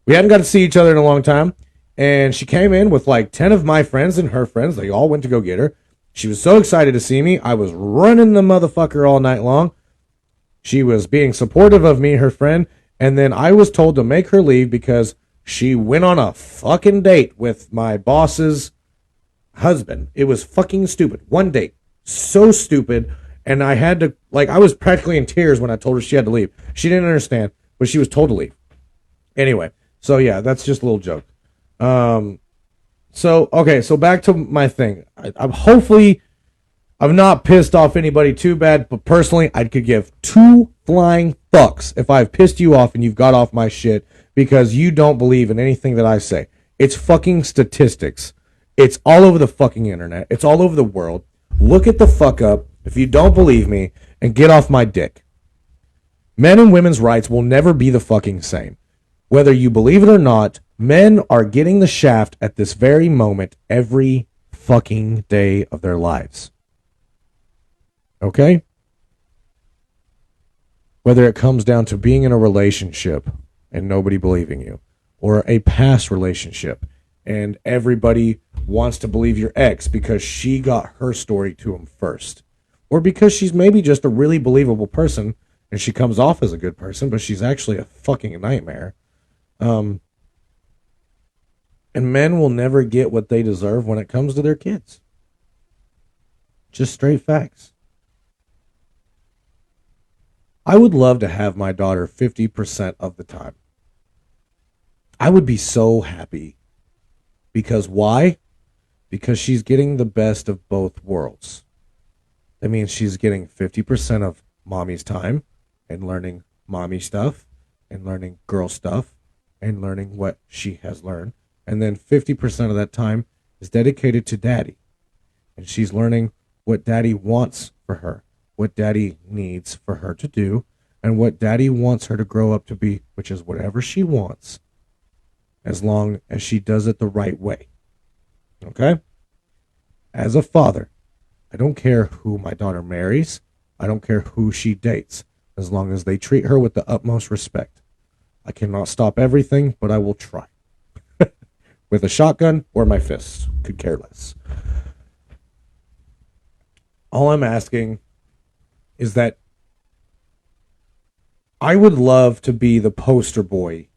Speaker 1: We hadn't got to see each other in a long time, and she came in with like 10 of my friends and her friends. They all went to go get her. She was so excited to see me. I was running the motherfucker all night long. She was being supportive of me, her friend, and then I was told to make her leave because she went on a fucking date with my boss's husband. It was fucking stupid. One date. So stupid. And I had to, like, I was practically in tears when I told her she had to leave. She didn't understand, but she was told to leave. Anyway, so yeah, that's just a little joke. So back to my thing. I'm hopefully, I've not pissed off anybody too bad, but personally, I could give 2 flying fucks if I've pissed you off and you've got off my shit because you don't believe in anything that I say. It's fucking statistics. It's all over the fucking internet. It's all over the world. Look it the fuck up if you don't believe me and get off my dick. Men and women's rights will never be the fucking same. Whether you believe it or not, men are getting the shaft at this very moment every fucking day of their lives. Okay? Whether it comes down to being in a relationship and nobody believing you, or a past relationship and everybody wants to believe your ex because she got her story to him first, or because she's maybe just a really believable person and she comes off as a good person, but she's actually a fucking nightmare. And men will never get what they deserve when it comes to their kids. Just straight facts. I would love to have my daughter 50% of the time. I would be so happy. Because why? Because she's getting the best of both worlds. That means she's getting 50% of mommy's time and learning mommy stuff and learning girl stuff and learning what she has learned. And then 50% of that time is dedicated to daddy. And she's learning what daddy wants for her, what daddy needs for her to do, and what daddy wants her to grow up to be, which is whatever she wants, as long as she does it the right way. Okay? As a father, I don't care who my daughter marries. I don't care who she dates, as long as they treat her with the utmost respect. I cannot stop everything, but I will try. With a shotgun or my fists. Could care less. All I'm asking is that I would love to be the poster boy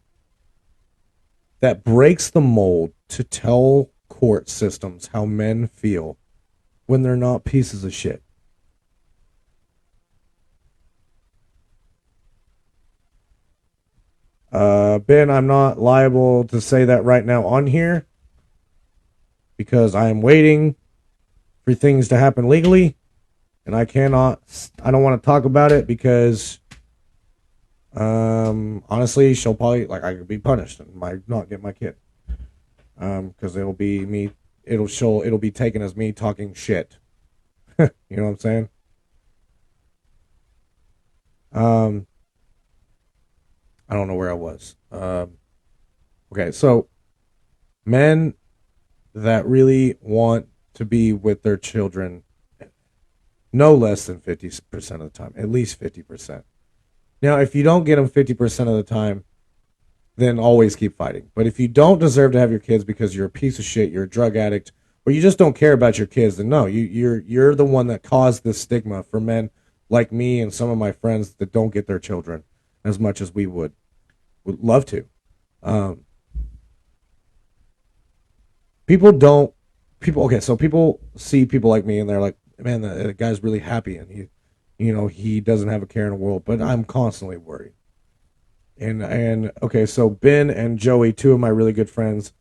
Speaker 1: that breaks the mold to tell court systems how men feel when they're not pieces of shit. Ben, I'm not liable to say that right now on here because I am waiting for things to happen legally, and I don't want to talk about it because Honestly, she'll probably like I could be punished and might not get my kid. Because it'll be me. It'll be taken as me talking shit. You know what I'm saying? Um, I don't know where I was. Okay, so men that really want to be with their children no less than 50% of the time, at least 50%. Now, if you don't get them 50% of the time, then always keep fighting. But if you don't deserve to have your kids because you're a piece of shit, you're a drug addict, or you just don't care about your kids, then no, you're the one that caused this stigma for men like me and some of my friends that don't get their children as much as we would love to. Um, people don't people okay, so people see people like me and they're like, man, the guy's really happy and he doesn't have a care in the world, but I'm constantly worried. And okay, so Ben and Joey, two of my really good friends,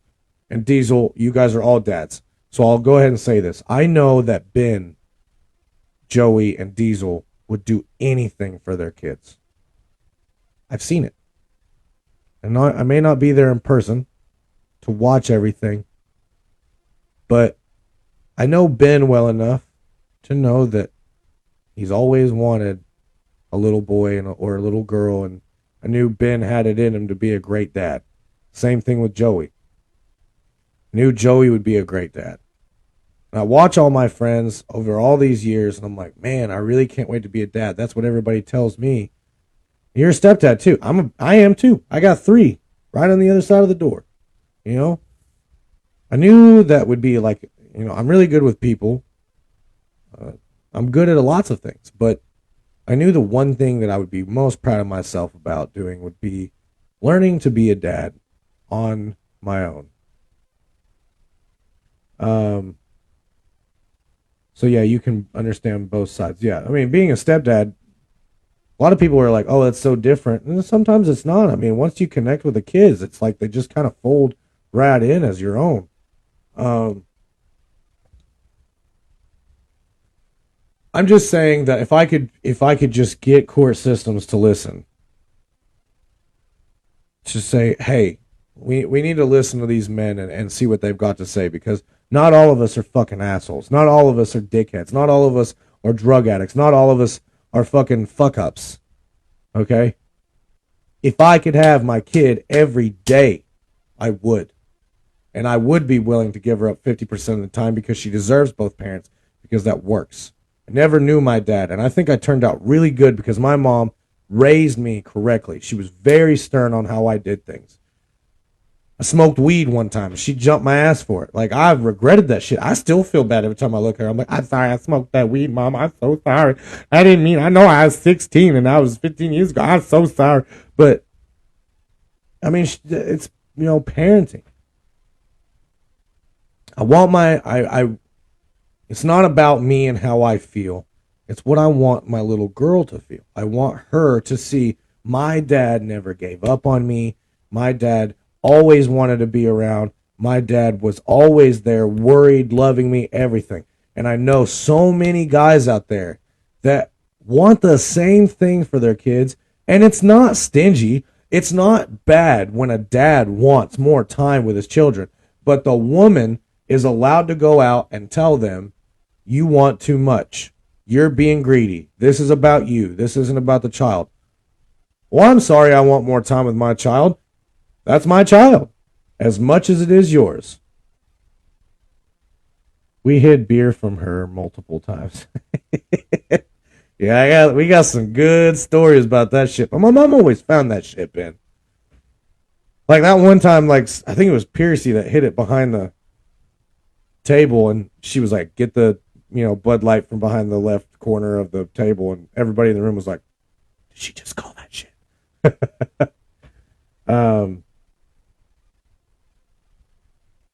Speaker 1: and Diesel, you guys are all dads. So I'll go ahead and say this. I know that Ben, Joey, and Diesel would do anything for their kids. I've seen it. And I may not be there in person to watch everything, but I know Ben well enough to know that he's always wanted a little boy or a little girl, and I knew Ben had it in him to be a great dad. Same thing with Joey. I knew Joey would be a great dad. And I watch all my friends over all these years, and I'm like, man, I really can't wait to be a dad. That's what everybody tells me. You're a stepdad too. I am too. I got 3 right on the other side of the door. I knew that would be like, I'm really good with people. I'm good at lots of things, but I knew the one thing that I would be most proud of myself about doing would be learning to be a dad on my own. So yeah, you can understand both sides. Yeah, I mean, being a stepdad, a lot of people are like, oh, that's so different. And sometimes it's not. I mean, once you connect with the kids, it's like they just kind of fold right in as your own. I'm just saying that if I could just get court systems to listen, to say, hey, we need to listen to these men and see what they've got to say, because not all of us are fucking assholes. Not all of us are dickheads. Not all of us are drug addicts. Not all of us are fucking fuck ups. Okay? If I could have my kid every day, I would. And I would be willing to give her up 50% of the time because she deserves both parents, because that works. I never knew my dad, and I think I turned out really good because my mom raised me correctly. She was very stern on how I did things. I smoked weed one time. She jumped my ass for it. Like, I've regretted that shit. I still feel bad every time I look at her. I'm like, I'm sorry I smoked that weed, Mom. I'm so sorry. I didn't mean, I know I was 16 and I was 15 years ago. I'm so sorry. But, I mean, it's, parenting. It's not about me and how I feel. It's what I want my little girl to feel. I want her to see my dad never gave up on me. My dad always wanted to be around. My dad was always there, worried, loving me, everything. And I know so many guys out there that want the same thing for their kids. And it's not stingy. It's not bad when a dad wants more time with his children. But the woman is allowed to go out and tell them, you want too much. You're being greedy. This is about you. This isn't about the child. Well, I'm sorry I want more time with my child. That's my child, as much as it is yours. We hid beer from her multiple times. Yeah, we got some good stories about that shit. But my mom always found that shit, Ben. Like that one time, like I think it was Piercy that hid it behind the table, and she was like, get the Bud Light from behind the left corner of the table, and everybody in the room was like, did she just call that shit?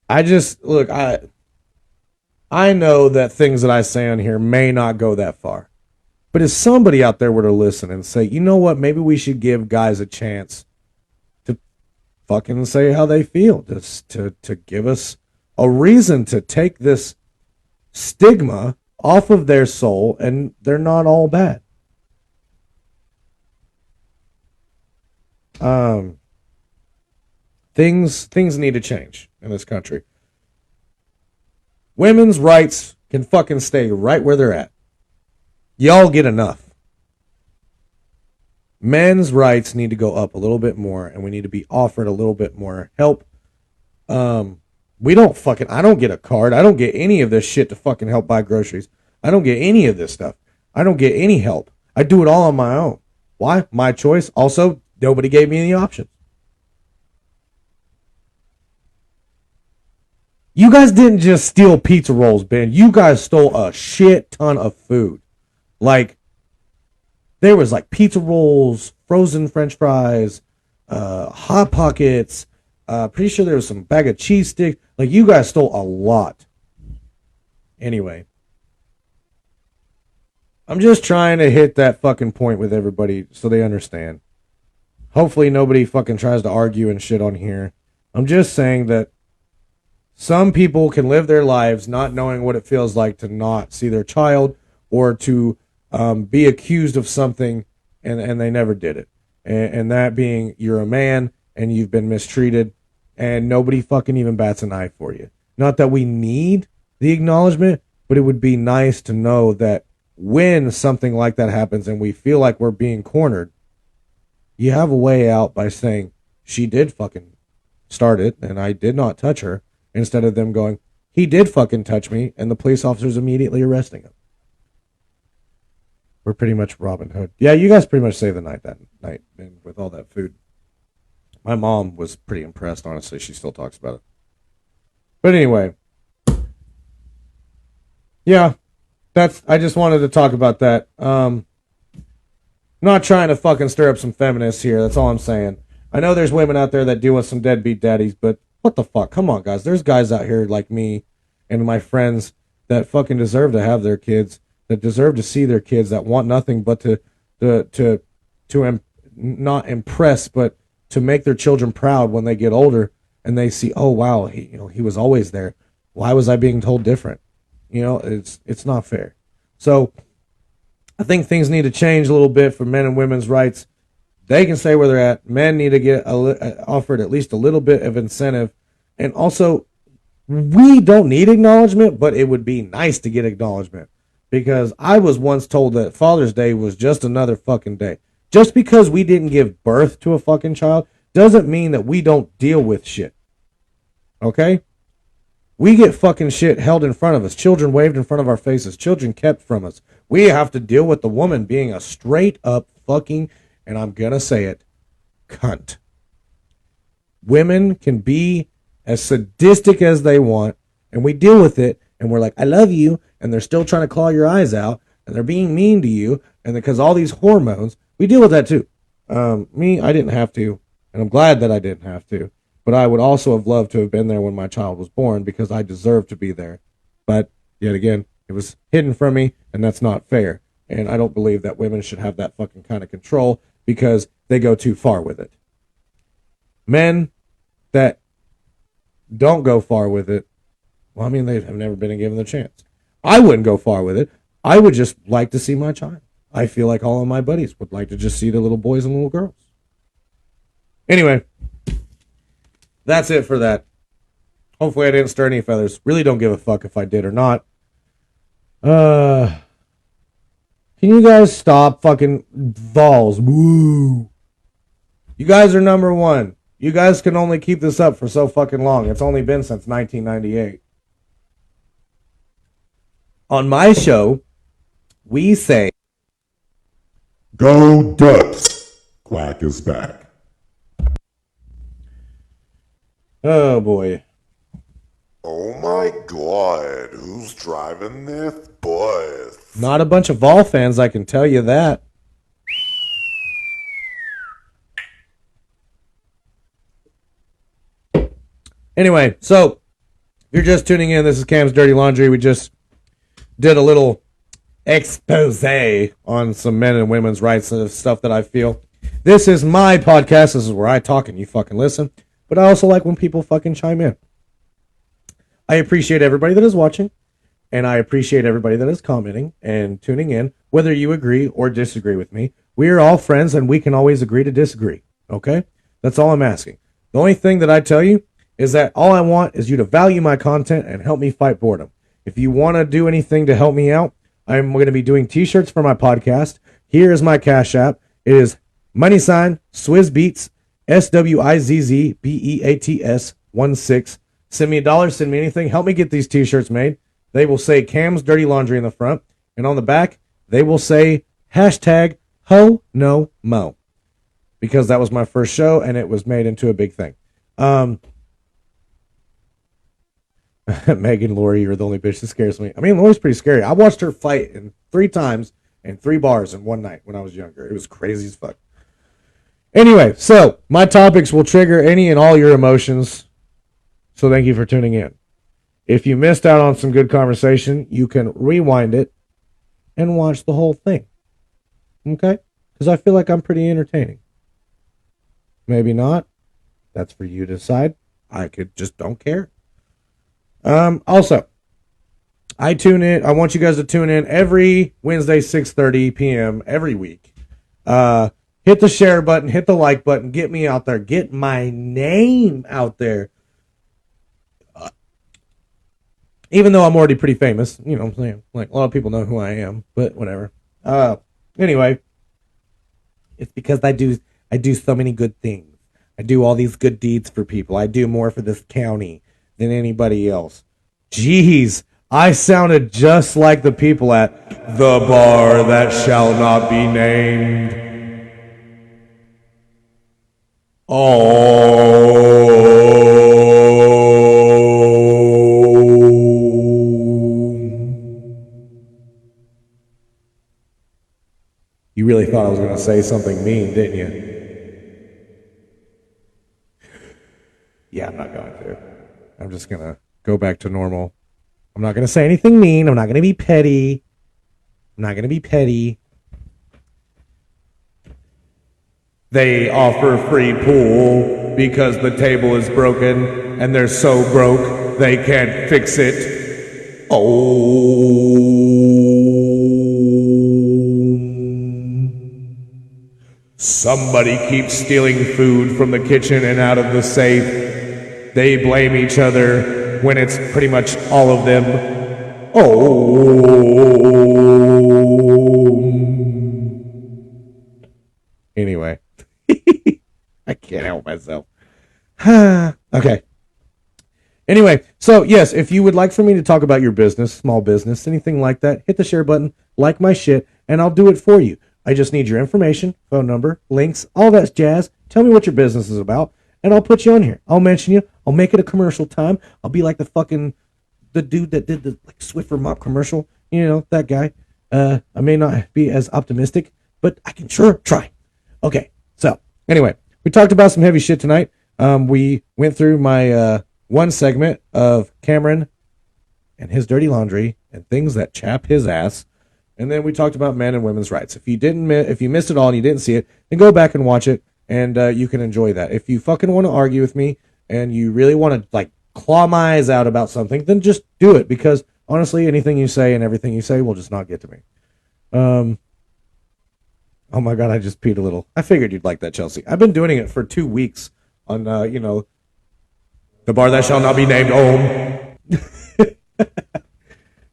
Speaker 1: I just look, I know that things that I say on here may not go that far. But if somebody out there were to listen and say, you know what, maybe we should give guys a chance to fucking say how they feel, just to give us a reason to take this stigma off of their soul, and they're not all bad. Things need to change in this country. Women's rights can fucking stay right where they're at. Y'all get enough. Men's rights need to go up a little bit more, and we need to be offered a little bit more help. I don't get a card. I don't get any of this shit to fucking help buy groceries. I don't get any of this stuff. I don't get any help. I do it all on my own. Why? My choice. Also, nobody gave me any options. You guys didn't just steal pizza rolls, Ben. You guys stole a shit ton of food. Like, there was like pizza rolls, frozen French fries, Hot Pockets. Pretty sure there was some bag of cheese sticks. Like, you guys stole a lot. Anyway. I'm just trying to hit that fucking point with everybody so they understand. Hopefully nobody fucking tries to argue and shit on here. I'm just saying that some people can live their lives not knowing what it feels like to not see their child or to be accused of something and they never did it. And that being, you're a man and you've been mistreated and nobody fucking even bats an eye for you. Not that we need the acknowledgement, but it would be nice to know that when something like that happens and we feel like we're being cornered, you have a way out by saying, she did fucking start it and I did not touch her, instead of them going, he did fucking touch me, and the police officers immediately arresting him. We're pretty much Robin Hood. Yeah, you guys pretty much saved the night that night, and with all that food. My mom was pretty impressed, honestly. She still talks about it. But anyway. Yeah. I just wanted to talk about that. Not trying to fucking stir up some feminists here. That's all I'm saying. I know there's women out there that deal with some deadbeat daddies, but what the fuck? Come on, guys. There's guys out here like me and my friends that fucking deserve to have their kids, that deserve to see their kids, that want nothing but to not impress, but to make their children proud when they get older and they see, oh wow, he was always there. Why was I being told different? It's not fair. So I think things need to change a little bit for men and women's rights. They can stay where they're at. Men need to get offered at least a little bit of incentive. And also, we don't need acknowledgement, but it would be nice to get acknowledgement. Because I was once told that Father's Day was just another fucking day. Just because we didn't give birth to a fucking child doesn't mean that we don't deal with shit. Okay? We get fucking shit held in front of us. Children waved in front of our faces. Children kept from us. We have to deal with the woman being a straight up fucking, and I'm gonna say it, cunt. Women can be as sadistic as they want, and we deal with it, and we're like, I love you, and they're still trying to claw your eyes out, and they're being mean to you, and because all these hormones, we deal with that too. Me, I didn't have to, and I'm glad that I didn't have to, but I would also have loved to have been there when my child was born, because I deserved to be there. But, yet again, it was hidden from me, and that's not fair. And I don't believe that women should have that fucking kind of control, because they go too far with it. Men that don't go far with it, well, I mean, they have never been given the chance. I wouldn't go far with it. I would just like to see my child. I feel like all of my buddies would like to just see the little boys and little girls. Anyway, that's it for that. Hopefully I didn't stir any feathers. Really don't give a fuck if I did or not. Can you guys stop fucking Vols? Woo. You guys are number one. You guys can only keep this up for so fucking long. It's only been since 1998. On my show, we say,
Speaker 3: Go Ducks! Quack is back.
Speaker 1: oh boy.
Speaker 3: Oh my god, who's driving this bus?
Speaker 1: Not a bunch of Vol fans, I can tell you that. Anyway, so if you're just tuning in, this is Cam's Dirty Laundry. We just did a little expose on some men and women's rights and stuff that I feel. This is my podcast. This is where I talk and you fucking listen. But I also like when people fucking chime in. I appreciate everybody that is watching. And I appreciate everybody that is commenting and tuning in, whether you agree or disagree with me. We are all friends and we can always agree to disagree. Okay? That's all I'm asking. The only thing that I tell you is that all I want is you to value my content and help me fight boredom. If you want to do anything to help me out, I'm going to be doing t-shirts for my podcast. Here is my Cash App. It is $SwizzBeats, SWIZZBEATS 16. Send me $1, send me anything. Help me get these t-shirts made. They will say Cam's Dirty Laundry in the front. And on the back, they will say hashtag Ho No Mo. Because that was my first show and it was made into a big thing. Megan, Lori, you're the only bitch that scares me. I mean, Lori's pretty scary. I watched her fight in 3 times in 3 bars in one night when I was younger. It was crazy as fuck. Anyway, so my topics will trigger any and all your emotions. So thank you for tuning in. If you missed out on some good conversation, you can rewind it and watch the whole thing. Okay? Because I feel like I'm pretty entertaining. Maybe not. That's for you to decide. I just don't care. Also, I want you guys to tune in every Wednesday, 6:30 p.m. every week. Hit the share button, hit the like button, get me out there, get my name out there. Even though I'm already pretty famous, you know what I'm saying? Like, a lot of people know who I am, but whatever. Anyway, it's because I do so many good things. I do all these good deeds for people. I do more for this county than anybody else. Jeez, I sounded just like the people at the bar that shall not be named. You really thought I was going to say something mean, didn't you? Yeah, I'm not going to. I'm just going to go back to normal. I'm not going to say anything mean. I'm not going to be petty. They offer free pool because the table is broken and they're so broke they can't fix it. Somebody keeps stealing food from the kitchen and out of the safe. They blame each other when it's pretty much all of them. Anyway. I can't help myself. Okay. Anyway, so yes, if you would like for me to talk about your business, small business, anything like that, hit the share button, like my shit, and I'll do it for you. I just need your information, phone number, links, all that jazz. Tell me what your business is about, and I'll put you on here. I'll mention you. I'll make it a commercial time. I'll be like the dude that did the Swiffer mop commercial. You know, that guy. I may not be as optimistic, but I can sure try. Okay, so anyway, we talked about some heavy shit tonight. We went through my one segment of Cameron and his dirty laundry and things that chap his ass. And then we talked about men and women's rights. If you missed it all and you didn't see it, then go back and watch it, and you can enjoy that. If you fucking want to argue with me and you really want to claw my eyes out about something, then just do it, because honestly, anything you say and everything you say will just not get to me. Oh my God, I just peed a little. I figured you'd like that, Chelsea. I've been doing it for 2 weeks on, the bar that shall not be named home.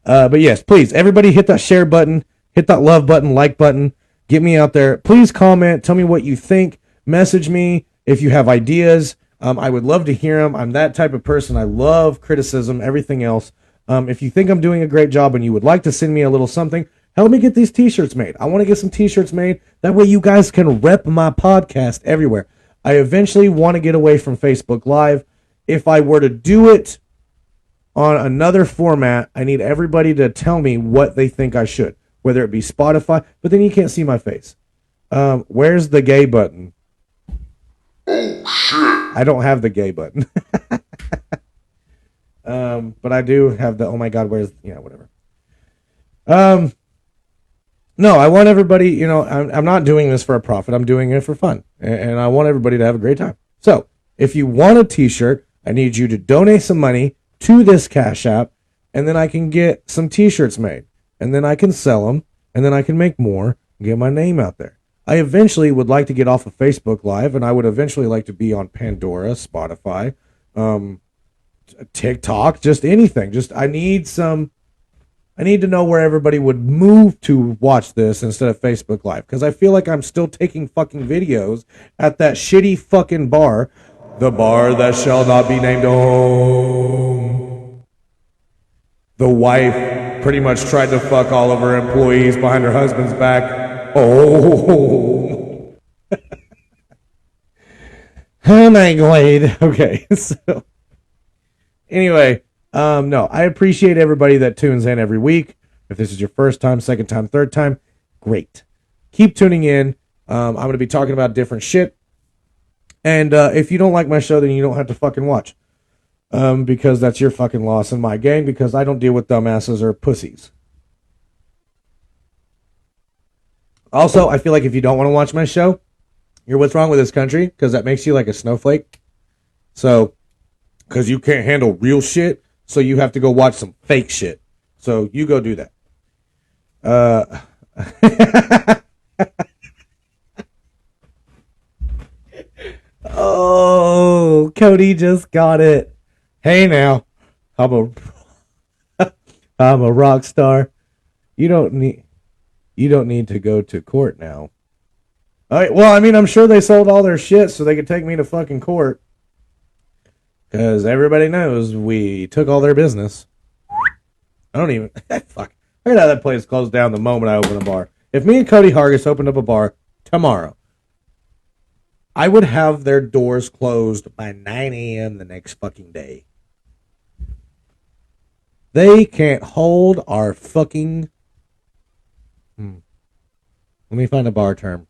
Speaker 1: But yes, please, everybody hit that share button, hit that love button, like button, get me out there. Please comment, tell me what you think, message me if you have ideas. I would love to hear them. I'm that type of person. I love criticism, everything else. If you think I'm doing a great job and you would like to send me a little something, help me get these t-shirts made. I want to get some t-shirts made. That way you guys can rep my podcast everywhere. I eventually want to get away from Facebook Live. If I were to do it on another format, I need everybody to tell me what they think I should, whether it be Spotify, but then you can't see my face. Where's the gay button? Oh, shit. I don't have the gay button. But I do have the, oh my God, whatever. No, I want everybody, I'm not doing this for a profit. I'm doing it for fun. And I want everybody to have a great time. So if you want a t-shirt, I need you to donate some money to this Cash App, and then I can get some t-shirts made, and then I can sell them, and then I can make more and get my name out there. I eventually would like to get off of Facebook Live, and I would eventually like to be on Pandora, Spotify, TikTok, just anything. Just I need to know where everybody would move to watch this instead of Facebook Live, because I feel like I'm still taking fucking videos at that shitty fucking bar, the bar that shall not be named. The wife pretty much tried to fuck all of her employees behind her husband's back. Oh. Oh my god. Okay, so anyway, no, I appreciate everybody that tunes in every week. If this is your first time, second time, third time, great. Keep tuning in. I'm going to be talking about different shit. And if you don't like my show, then you don't have to fucking watch. Because that's your fucking loss in my game, because I don't deal with dumbasses or pussies. Also, I feel like if you don't want to watch my show, you're what's wrong with this country, because that makes you like a snowflake. So, because you can't handle real shit, so you have to go watch some fake shit. So, you go do that. Oh, Cody just got it. Hey now, I'm a rock star. You don't need to go to court now. All right, well, I mean, I'm sure they sold all their shit so they could take me to fucking court. Because everybody knows we took all their business. I don't even... Fuck. I heard how that place closed down the moment I opened a bar. If me and Cody Hargis opened up a bar tomorrow, I would have their doors closed by 9 a.m. the next fucking day. They can't hold our fucking... Let me find a bar term.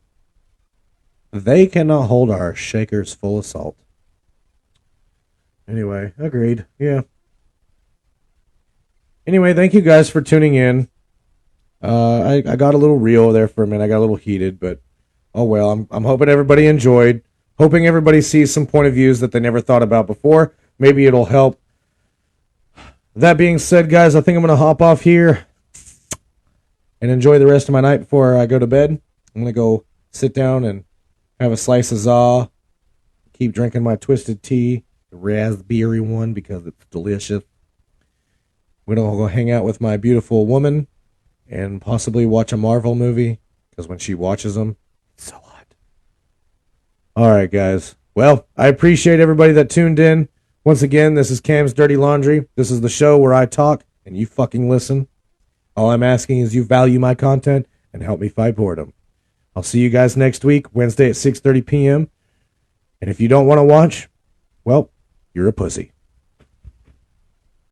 Speaker 1: They cannot hold our shakers full of salt. Anyway, agreed. Yeah. Anyway, thank you guys for tuning in. I got a little real there for a minute. I got a little heated, but oh well. I'm hoping everybody enjoyed. Hoping everybody sees some point of views that they never thought about before. Maybe it'll help. That being said, guys, I think I'm going to hop off here and enjoy the rest of my night before I go to bed. I'm going to go sit down and have a slice of za. Keep drinking my twisted tea, the raspberry one, because it's delicious. We're going to go hang out with my beautiful woman and possibly watch a Marvel movie, because when she watches them, it's so hot. All right, guys. Well, I appreciate everybody that tuned in. Once again, this is Cam's Dirty Laundry. This is the show where I talk and you fucking listen. All I'm asking is you value my content and help me fight boredom. I'll see you guys next week, Wednesday at 6:30 p.m. And if you don't want to watch, well, you're a pussy.